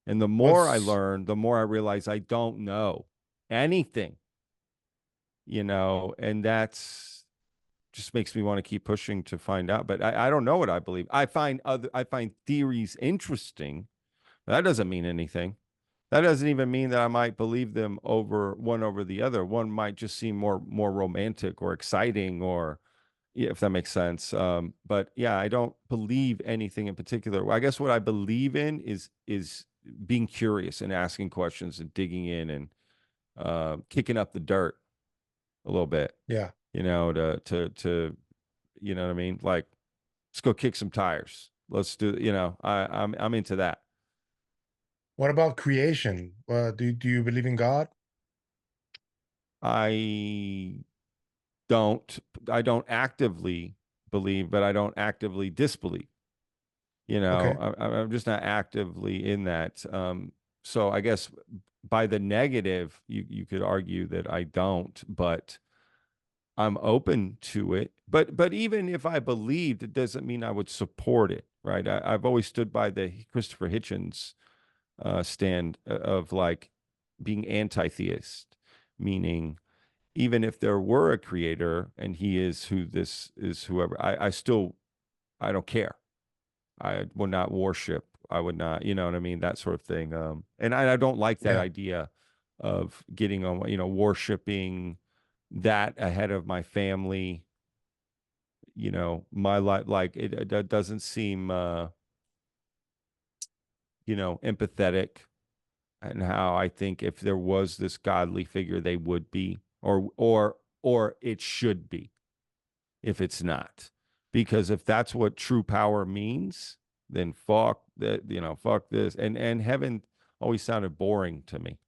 And the more I What's learn, the more I realize I don't know anything, and that's just makes me want to keep pushing to find out. But I don't know what I believe. I find theories interesting. That doesn't mean anything. That doesn't even mean that I might believe them over the other. One might just seem more romantic or exciting, or yeah, if that makes sense. But yeah, I don't believe anything in particular. Well, I guess what I believe in is being curious and asking questions and digging in and kicking up the dirt a little bit. yeah. To you know what I mean? Like, let's go kick some tires. Let's do. I'm into that. What about creation? Do you believe in God? I don't I don't actively believe, but I don't actively disbelieve. Okay. I'm just not actively in that. So I guess by the negative, you could argue that I don't, but I'm open to it. But even if I believed, it doesn't mean I would support it, right? I've always stood by the Christopher Hitchens stand of like being anti-theist, meaning even if there were a creator and he is who this is, whoever, I don't care. I would not worship. I would not, you know what I mean? That sort of thing. And I don't like that Yeah. idea of getting on, worshiping that ahead of my family, my life. Like it doesn't seem, empathetic, and how I think if there was this godly figure, they would be, or it should be if it's not. Because if that's what true power means, then fuck that, fuck this. And heaven always sounded boring to me.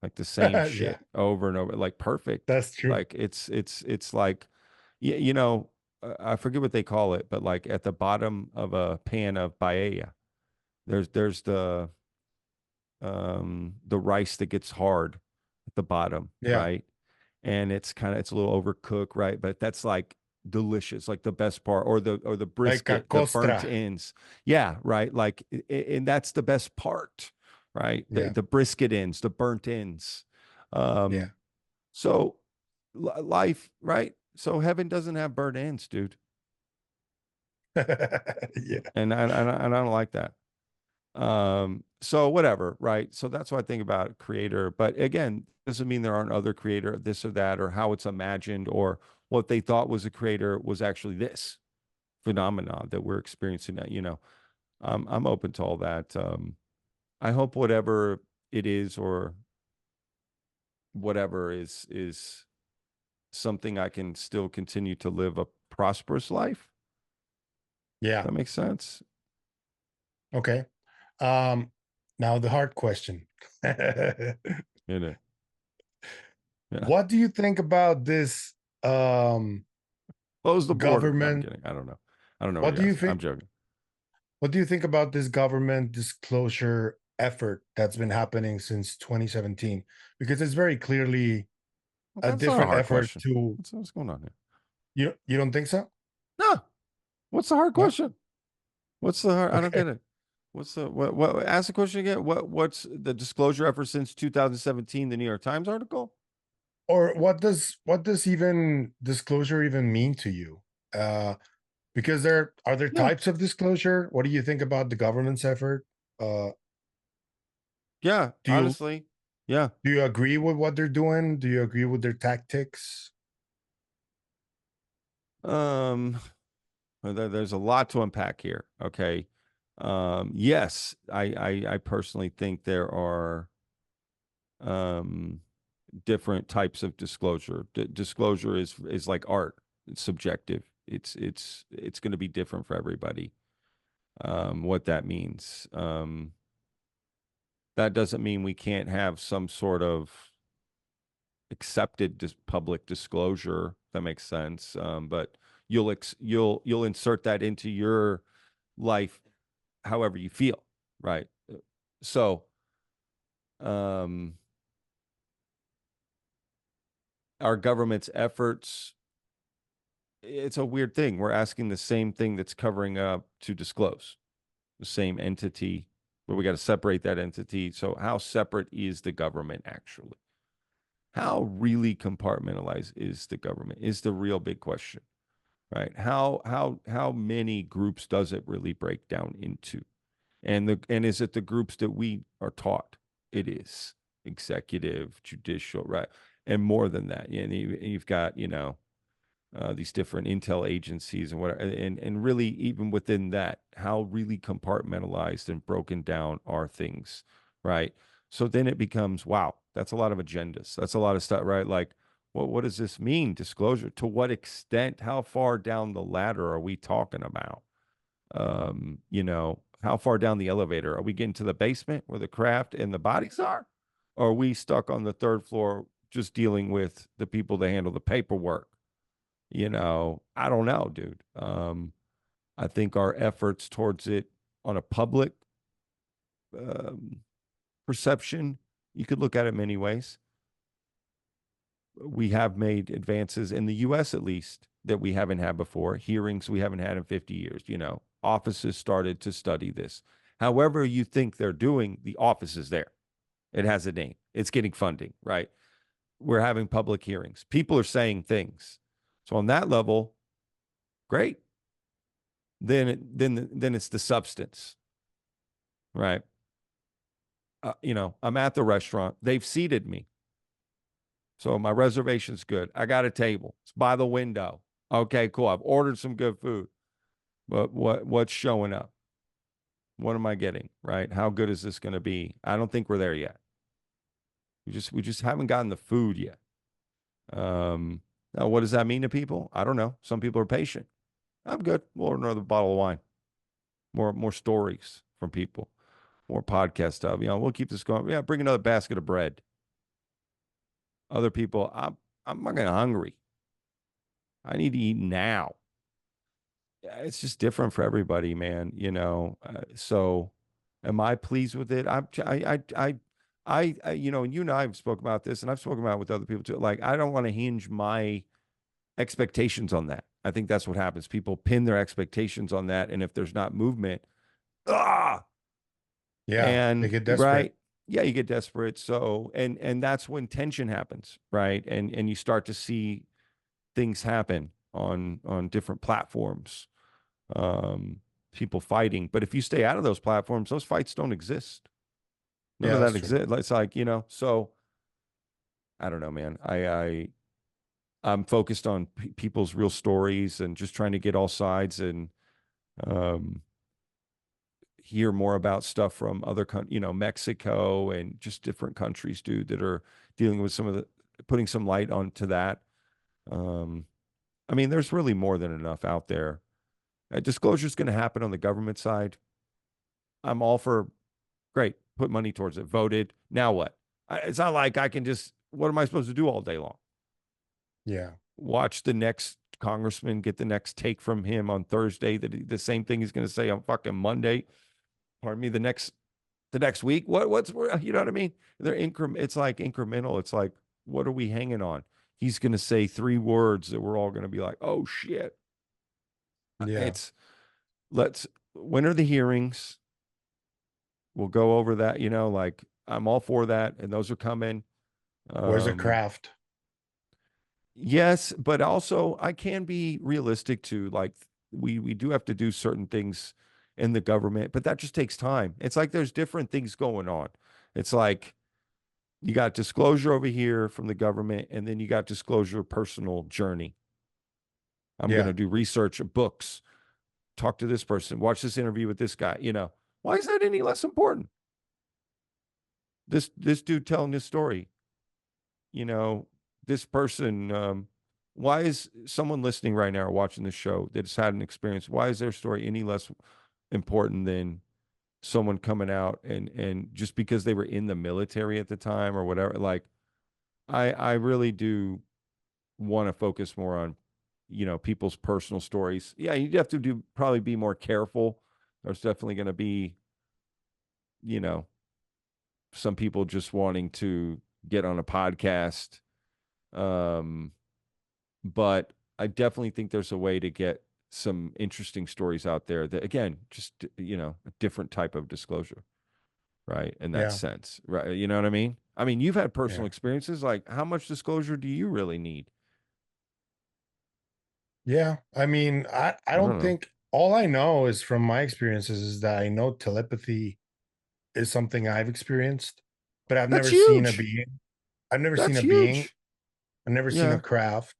Like the same Yeah, shit over and over, like perfect. that's true. Like it's like I forget what they call it, but like at the bottom of a pan of paella, there's the rice that gets hard at the bottom, Yeah. right? And it's a little overcooked, right? But that's like delicious, like the best part, or the Like a brisket, the burnt costra. ends. Yeah, right. Like and that's the best part, right? The Yeah. the brisket ends, the burnt ends. Yeah. Um, so life, right? So heaven doesn't have burnt ends, dude. Yeah. And I don't like that. So whatever, right? So that's what I think about creator. But again, doesn't mean there aren't other creator, this or that, or how it's imagined, or what they thought was a creator was actually this phenomenon that we're experiencing now. I'm open to all that. I hope whatever it is, or whatever is something I can still continue to live a prosperous life. Yeah. That makes sense. Okay. Now the hard question. In it. Yeah. What do you think about this Close the border. No, I'm government? kidding. I don't know. I don't know what What you're do you asking. I'm think? joking. What do you think about this government disclosure effort that's been happening since 2017? Because it's very clearly Well, a that's not a different hard effort question. to What's going on here? you don't think so? No. What's the hard No? question? What's the hard? I don't Okay. get it. What's the what? Ask the question again. What's the disclosure effort since 2017? The New York Times article. Or what does even disclosure even mean to you? Because there are there Yeah. types of disclosure? What do you think about the government's effort? Uh, Yeah. do you Honestly. Yeah. do you agree with what they're doing? Do you agree with their tactics? Um. There's a lot to unpack here. Okay. Yes, I personally think there are um different types of disclosure. Disclosure is like art. It's subjective. It's going to be different for everybody. What that means. That doesn't mean we can't have some sort of accepted public disclosure. That makes sense. But you'll insert that into your life however you feel, right? So, um, our government's efforts, it's a weird thing. We're asking the same thing that's covering up to disclose the same entity, but we got to separate that entity. So, how separate is the government actually? How really compartmentalized is the government? Is the real big question, right? How many groups does it really break down into? And is it the groups that we are taught? It is executive, judicial, right, and more than that. And you've got these different intel agencies and whatever, and really even within that, how really compartmentalized and broken down are things, right? So then it becomes, wow, that's a lot of agendas. That's a lot of stuff, right? Like, what does this mean? Disclosure. To what extent? How far down the ladder are we talking about? How far down the elevator? Are we getting to the basement where the craft and the bodies are? Or are we stuck on the third floor just dealing with the people that handle the paperwork? I don't know, dude. I think our efforts towards it on a public um, perception, you could look at it many ways. We have made advances in the US at least that we haven't had before, hearings we haven't had in 50 years. Offices started to study this. However, you think they're doing, the office is there. It has a name, it's getting funding, right? We're having public hearings. People are saying things. So, on that level, great. Then it's the substance, right? I'm at the restaurant. They've seated me. So my reservation's good. I got a table. It's by the window. Okay, cool. I've ordered some good food. But what's showing up? What am I getting? Right? How good is this going to be? I don't think we're there yet. We just haven't gotten the food yet. Now what does that mean to people? I don't know. Some people are patient. I'm good. We'll order another bottle of wine. More stories from people. More podcast stuff. We'll keep this going. Yeah, bring another basket of bread. Other people, I'm fucking hungry. I need to eat now. It's just different for everybody, man. So, am I pleased with it? You and I have spoken about this, and I've spoken about it with other people too. Like, I don't want to hinge my expectations on that. I think that's what happens. People pin their expectations on that, and if there's not movement, ah, Yeah, they and get desperate. right, yeah, you get desperate. So, and that's when tension happens, right? And you start to see things happen on different platforms, people fighting. But if you stay out of those platforms, those fights don't exist. None Yeah, of that's that true. exists. It's like, so I don't know, man. I'm focused on people's real stories and just trying to get all sides and um, hear more about stuff from other Mexico and just different countries, dude, that are dealing with some of the putting some light onto that. Um, I mean, there's really more than enough out there. Disclosure is going to happen on the government side. I'm all for great. Put money towards it. Voted. Now what? It's not like I can just. What am I supposed to do all day long? Yeah. Watch the next congressman get the next take from him on Thursday. The same thing he's going to say on fucking Monday. Pardon me. The next week. What's you know what I mean? It's like incremental. It's like, what are we hanging on? He's going to say 3 words that we're all going to be like, oh shit. Yeah. It's let's when are the hearings? We'll go over that, like I'm all for that, and those are coming. Where's the Um, craft? yes, but also I can be realistic too. Like we do have to do certain things in the government, but that just takes time. It's like there's different things going on. It's like you got disclosure over here from the government, and then you got disclosure of personal journey. I'm going Yeah. to do research of books, talk to this person, watch this interview with this guy. Why is that any less important? This dude telling this story, you know, this person. Why is someone listening right now or watching this show that's had an experience? Why is their story any less important than someone coming out and just because they were in the military at the time or whatever? Like, I really do want to focus more on, people's personal stories. Yeah, you have to probably be more careful. There's definitely going to be, you know, some people just wanting to get on a podcast. Um, but I definitely think there's a way to get some interesting stories out there that, again, just, a different type of disclosure, right? In that Yeah. sense, right? You know what I mean? I mean, you've had personal Yeah. experiences. Like, how much disclosure do you really need? Yeah. I mean, I I don't don't know. think all I know is from my experiences is that I know telepathy is something I've experienced, but I've That's never seen a huge. being. I've never seen That's a being. huge. I've never seen a Yeah. craft.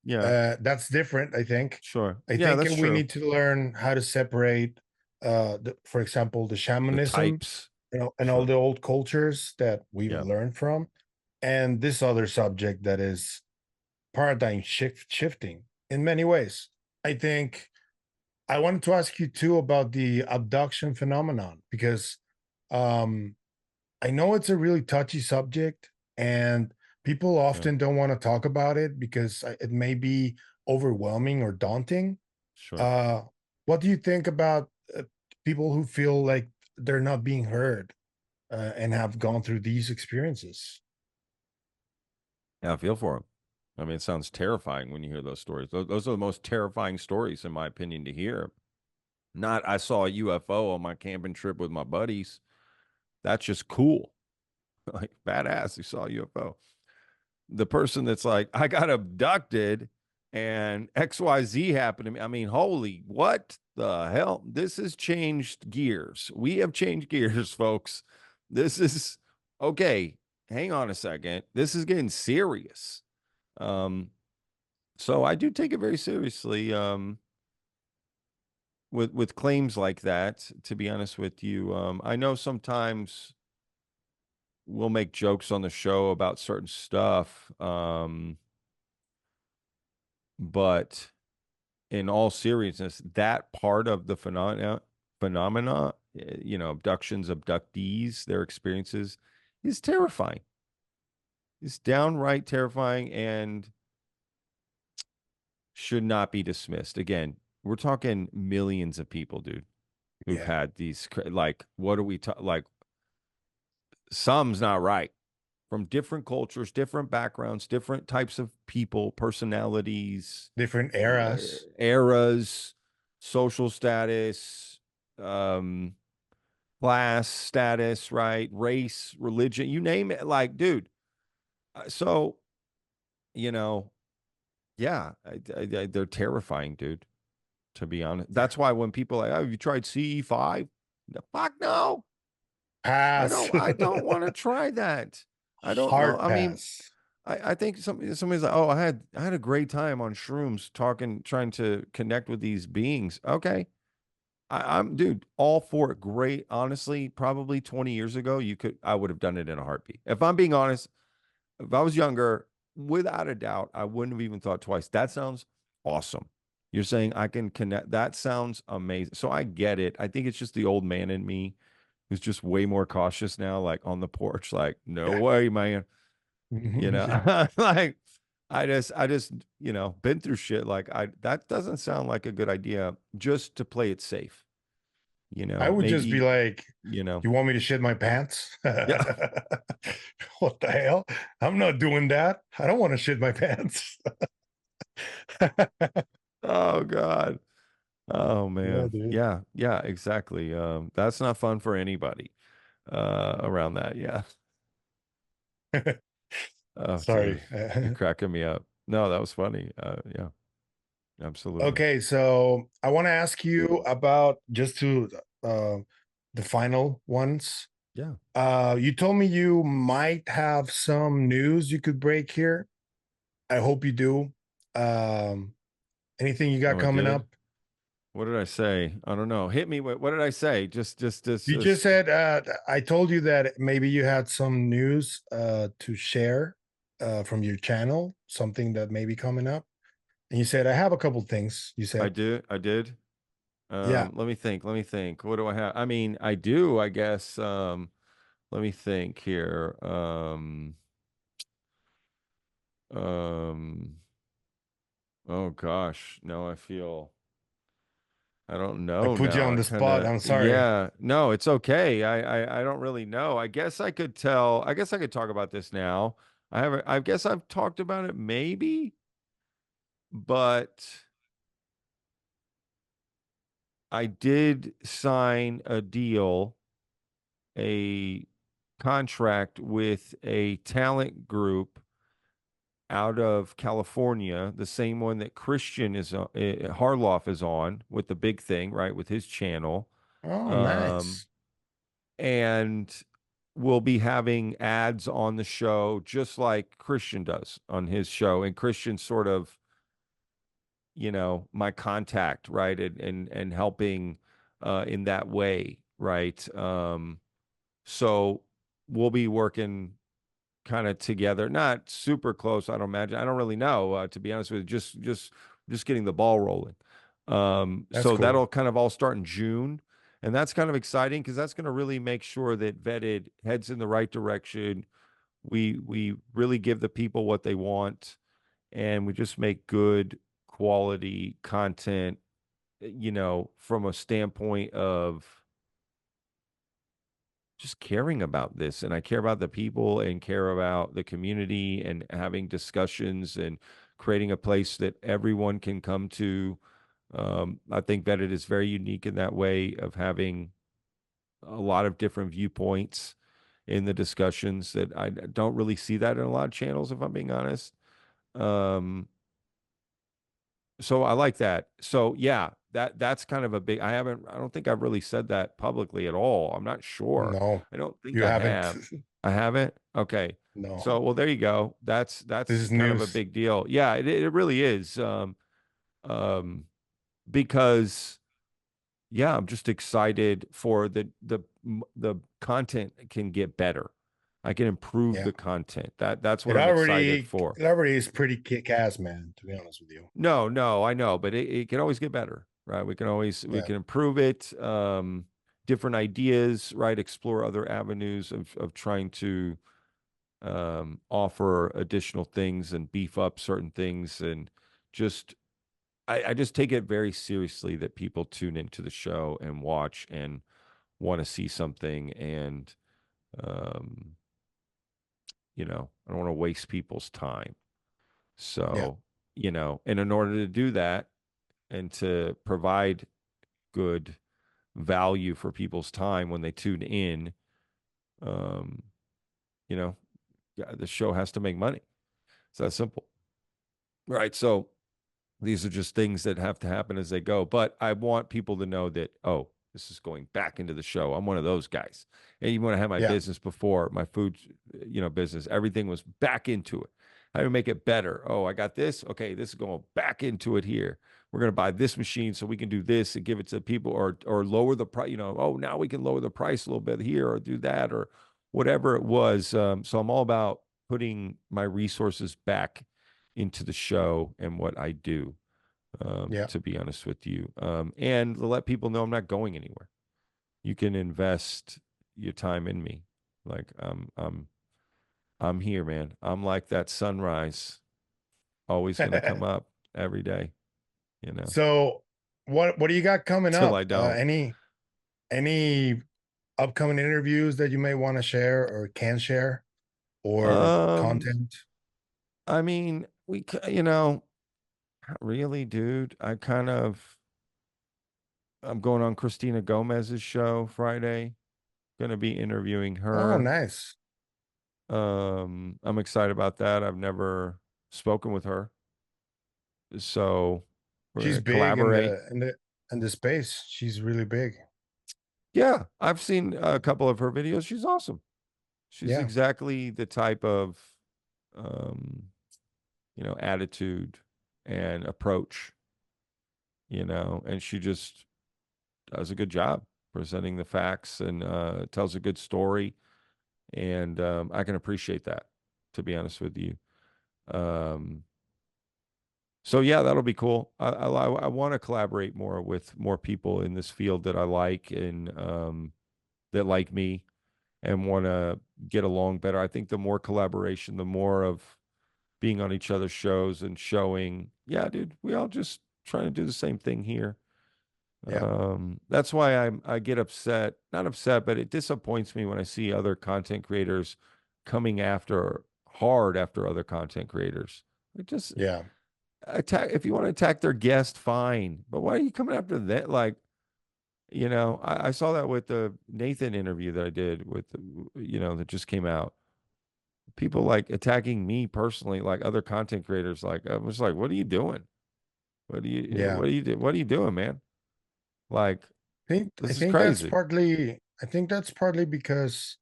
Yeah. That's different, I think. Sure. I Yeah, think that's we true. need to learn how to separate, for example, the The shamanism, types. and all Sure. the old cultures that we've Yeah. learned from, and this other subject that is paradigm shifting in many ways. I think I wanted to ask you too about the abduction phenomenon because um, I know it's a really touchy subject, and people Yeah. often don't want to talk about it because it may be overwhelming or daunting. Sure. Uh, what do you think about people who feel like they're not being heard and have gone through these experiences? Yeah, I feel for him. I mean, it sounds terrifying when you hear those stories. Those are the most terrifying stories, in my opinion, to hear. Not, I saw a UFO on my camping trip with my buddies. That's just cool. Like, badass. You saw a UFO. The person that's like, I got abducted and XYZ happened to me. I mean, holy, what the hell? This has changed gears. We have changed gears, folks. This is okay. Hang on a second. This is getting serious. Um, so I do take it very seriously. With claims like that, to be honest with you, I know sometimes we'll make jokes on the show about certain stuff, but in all seriousness, that part of the phenomena, abductions, abductees, their experiences, is terrifying. It's downright terrifying and should not be dismissed. Again, we're talking millions of people, dude, who've Yeah, had like, what are we like? Some's not right from different cultures, different backgrounds, different types of people, personalities, different eras, eras, social status, um, class status, right? Race, religion, you name it. Like, dude, so, you know, yeah, they're terrifying, dude, to be honest. yeah. That's why when people are like, oh, have you tried CE5? The fuck no. Pass, I don't want to try that. I don't know. hard I mean, pass. I think somebody's like, oh, I had a great time on shrooms talking, trying to connect with these beings. Okay. I'm dude, all for it. Great. Honestly, probably 20 years ago, I would have done it in a heartbeat. If I'm being honest, if I was younger, without a doubt, I wouldn't have even thought twice. That sounds awesome. You're saying I can connect. That sounds amazing. So I get it. I think it's just the old man in me who's just way more cautious now, like on the porch, like, no Yeah. way, man. You Mhm. Yeah. know, like I just, been through shit. Like that doesn't sound like a good idea just to play it safe. I would just be Maybe, like, you know, you want me to shit my pants? yeah. What the hell? I'm not doing that. I don't want to shit my pants. Oh God. Oh Yeah, man. dude. Yeah, yeah, exactly. That's not fun for anybody around that. Yeah. Oh, Sorry. dude, you're cracking me up. No, that was funny. Yeah, absolutely. Okay, so I want to ask you about just to uh, the final ones. Yeah. You told me you might have some news you could break here. I hope you do. Um, Anything you got Oh, I coming did. up? What did I say? I don't know. Hit me with what did I say? You just said I told you that maybe you had some news to share from your channel, something that may be coming up. And you said I have a couple things. You I said, did. I did. yeah, Let me think. Let me think. What do I have? I mean, I do, I guess. Let me think here. Um, oh gosh. No, I don't I know put you now. on I the kind spot. of, I'm sorry. yeah, no, it's okay. I don't really know. I guess I could talk about this now. I guess I've talked about it maybe, but I did sign a contract with a talent group out of California, the same one that Christian is on, Harloff is on with the big thing, right, with his channel. Oh, Um, nice. and we'll be having ads on the show just like Christian does on his show. And Christian sort of, my contact, right? And helping in that way, right? So we'll be working kind of together, not super close, I don't imagine. I don't really know, to be honest with you, just getting the ball rolling. That's So cool. that'll kind of all start in June. And that's kind of exciting because that's going to really make sure that Vetted heads in the right direction. We really give the people what they want, and we just make good quality content, from a standpoint of just caring about this. And I care about the people and care about the community and having discussions and creating a place that everyone can come to. I think that it is very unique in that way of having a lot of different viewpoints in the discussions that I don't really see that in a lot of channels, if I'm being honest. Um, so I like that. So yeah, that's kind of a big, I don't think I've really said that publicly at all. I'm not sure. No, I don't think you I haven't. have. I haven't. Okay. So, No, well, there you go. this That's is kind of a news. big deal. Yeah, it really is. Um, because yeah, I'm just excited for the content can get better. I can improve Yeah. the content. That's what I'm excited for. It already is pretty kick ass, man, to be honest with you. No, no, I know, but it can always get better, right? We Yeah. can improve it. Different ideas, right? Explore other avenues of trying to offer additional things and beef up certain things, and just I just take it very seriously that people tune into the show and watch and want to see something, and um, I don't want to waste people's time. Yeah. So, and in order to do that and to provide good value for people's time when they tune in, um, you know, yeah, the show has to make money. It's that simple. Right. So these are just things that have to happen as they go. But I want people to know that, oh, this is going back into the show. I'm one of those guys. And even when I had my Yeah. business before, my food, business, everything was back into it. How do we make it better? Oh, I got this. Okay, this is going back into it here. We're going to buy this machine so we can do this and give it to people, or lower the price. Oh, now we can lower the price a little bit here or do that or whatever it was. So I'm all about putting my resources back into the show and what I do, Yeah. to be honest with you. And to let people know I'm not going anywhere. You can invest your time in me. Like I'm here, man. I'm like that sunrise, always gonna come up every day, you know, So what do you got coming till I up? don't. Any upcoming interviews that you may want to share or can share or Um, content? I mean, you know, not really, dude. I'm going on Christina Gomez's show Friday. Gonna be interviewing Oh, her. nice. I'm excited about that. I've never spoken with her, so we're She's gonna big in collaborate. the space. She's really big. Yeah, I've seen a couple of her videos. She's awesome. She's Yeah. exactly the type of, um, attitude and approach, and she just does a good job presenting the facts and tells a good story. And I can appreciate that, to be honest with you. Um, so yeah, that'll be cool. I want to collaborate more with more people in this field that I like and that like me and want to get along better. I think the more collaboration, the more of being on each other's shows and showing, yeah, dude, we all just trying to do the same thing here. Yeah. That's why I get upset, not upset, but it disappoints me when I see other content creators coming after hard after other content creators. It just Yeah. attack if you want to attack their guest, fine. But why are you coming after that? Like, I saw that with the Nathan interview that I did with that just came out. People like attacking me personally, like other content creators. Like I was like, what are you doing? Yeah. What are you doing, man? Like, I this is think that's crazy. partly because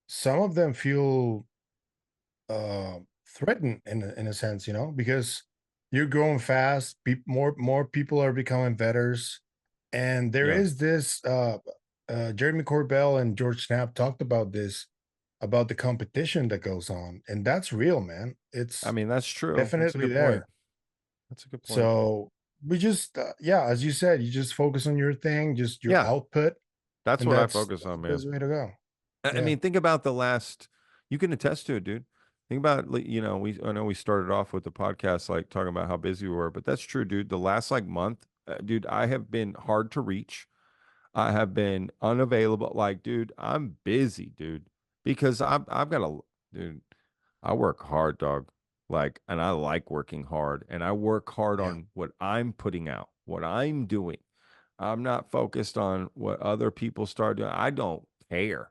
some of them feel threatened in a sense, because you're growing fast, more people are becoming vetters, and there Yeah. is this Jeremy Corbell and George Knapp talked about this, about the competition that goes on, and that's real, man. I It's mean, that's true. That's a definitely good point. there. That's a good point. So we just yeah, as you said, you just focus on your thing, just your Yeah. output, That's and what I that's focus on, the man. best way to go. I Yeah. mean, think about the last, you can attest to it, dude. Think about, I know we started off with the podcast, like talking about how busy we were, but that's true, dude. The last like month, dude, I have been hard to reach. I have been unavailable. Like, dude, I'm busy, dude, because I've got dude, I work hard, dog. Like, and I like working hard and I work hard Yeah. on what I'm putting out, what I'm doing. I'm not focused on what other people start doing. I don't care.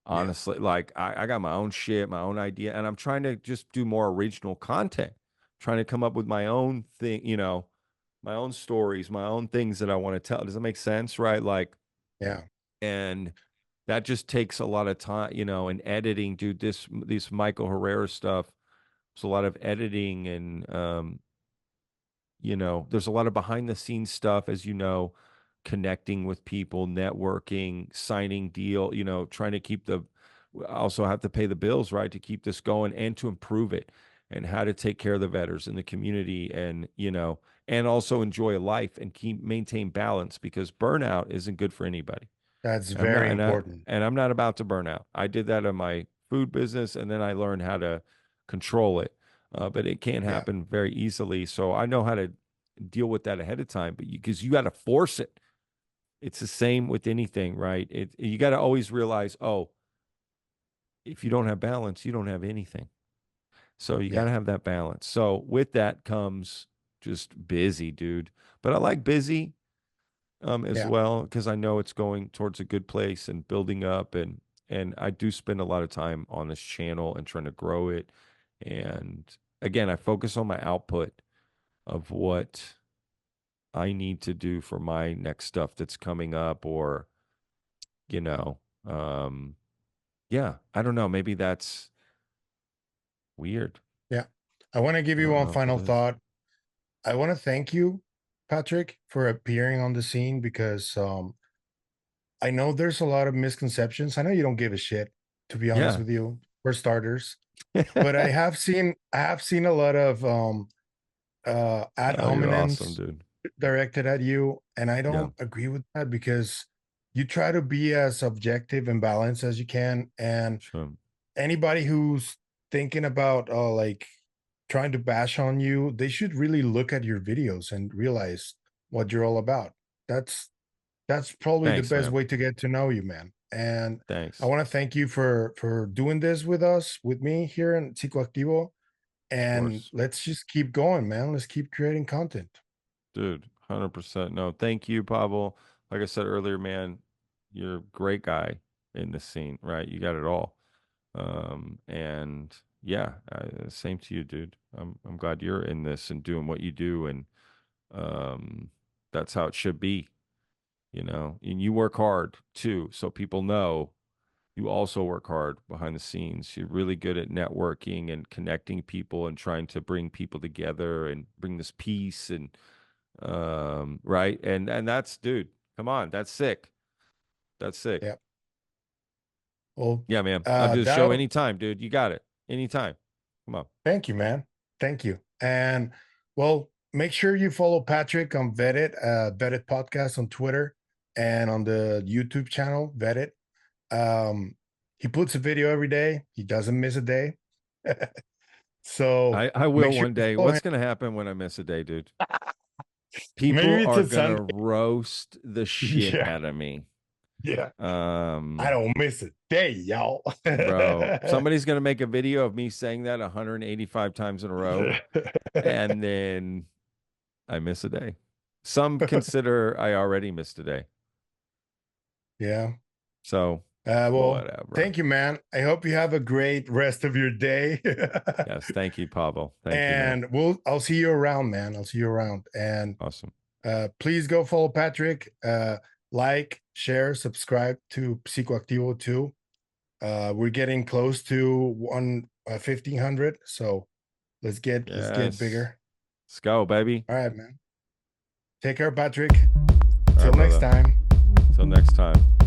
Yeah. Honestly, like I got my own shit, my own idea, and I'm trying to just do more original content, trying to come up with my own thing, my own stories, my own things that I want to tell. Does that make sense? Right? Like, Yeah. and that just takes a lot of time, and editing, dude. This Michael Herrera stuff, it's a lot of editing and there's a lot of behind the scenes stuff, as connecting with people, networking, signing deal, trying to keep also have to pay the bills, right, to keep this going and to improve it and how to take care of the veterans in the community and, and also enjoy life and maintain balance because burnout isn't good for anybody. That's I'm not, very important. and I'm not about to burn out. I did that in my food business, and then I learned how to control it. But it can't Yeah. happen very easily. So I know how to deal with that ahead of time. But because you got to force it, it's the same with anything, right? You got to always realize, oh, if you don't have balance, you don't have anything. So you got Yeah. to have that balance. So with that comes just busy, dude. But I like busy as Yeah. well because I know it's going towards a good place and building up and I do spend a lot of time on this channel and trying to grow it. And again, I focus on my output of what I need to do for my next stuff that's coming up or you know, um yeah, I don't know, maybe that's weird. Yeah. I want to give I you don't one know if it final is. thought. I want to thank you, Patrick, for appearing on the scene because I know there's a lot of misconceptions. I know you don't give a shit, to be honest Yeah. with you, for starters. but I have seen a lot of ad Oh, you're awesome, hominems dude. directed at you, and I Yeah, don't agree with that because you try to be as objective and balanced as you can, and sure. anybody who's thinking about like trying to bash on you, they should really look at your videos and realize what you're all about. That's probably the Thanks, best man. way to get to know you, man. And I Thanks. want to thank you for doing this with us, with me here in Psicoactivo. Of And course. let's just keep going, man. Let's keep creating content. Dude, 100%. No, thank you, Pavel. Like I said earlier, man, you're a great guy in this scene, right? You got it all. And yeah, same to you, dude. I'm glad you're in this and doing what you do, and um, that's how it should be, you know. And you work hard too, so people know you also work hard behind the scenes. You're really good at networking and connecting people and trying to bring people together and bring this peace and right, and that's, dude, come on, that's sick. That's sick. Yeah. Well, Yeah, man, I'll do the show that'll anytime, dude. You got it, anytime. Come on. thank you, man. Thank you. And well, make sure you follow Patrick on Vetted Podcast on Twitter and on the YouTube channel, Vetted. He puts a video every day. He doesn't miss a day. So I will make sure one you day. follow What's him. gonna happen when I miss a day, dude? Maybe People it's are a gonna Sunday. roast the shit Yeah, out of me. yeah. I um don't miss a day, y'all. Bro, somebody's gonna make a video of me saying that 185 times in a row, and then I miss a day. Some consider I already missed a day. Yeah. So Well, whatever. thank you, man. I hope you have a great rest of your day. Yes, thank you, Pavel. Thank you, man. And I'll see you around, man. I'll see you around. And Awesome. please go follow Patrick. Like, share, subscribe to Psicoactivo too. We're getting close to 1,500, so let's get Yes. bigger. Let's go, baby. All right, man. Take care, Patrick. All Till right, next brother. time. Till next time.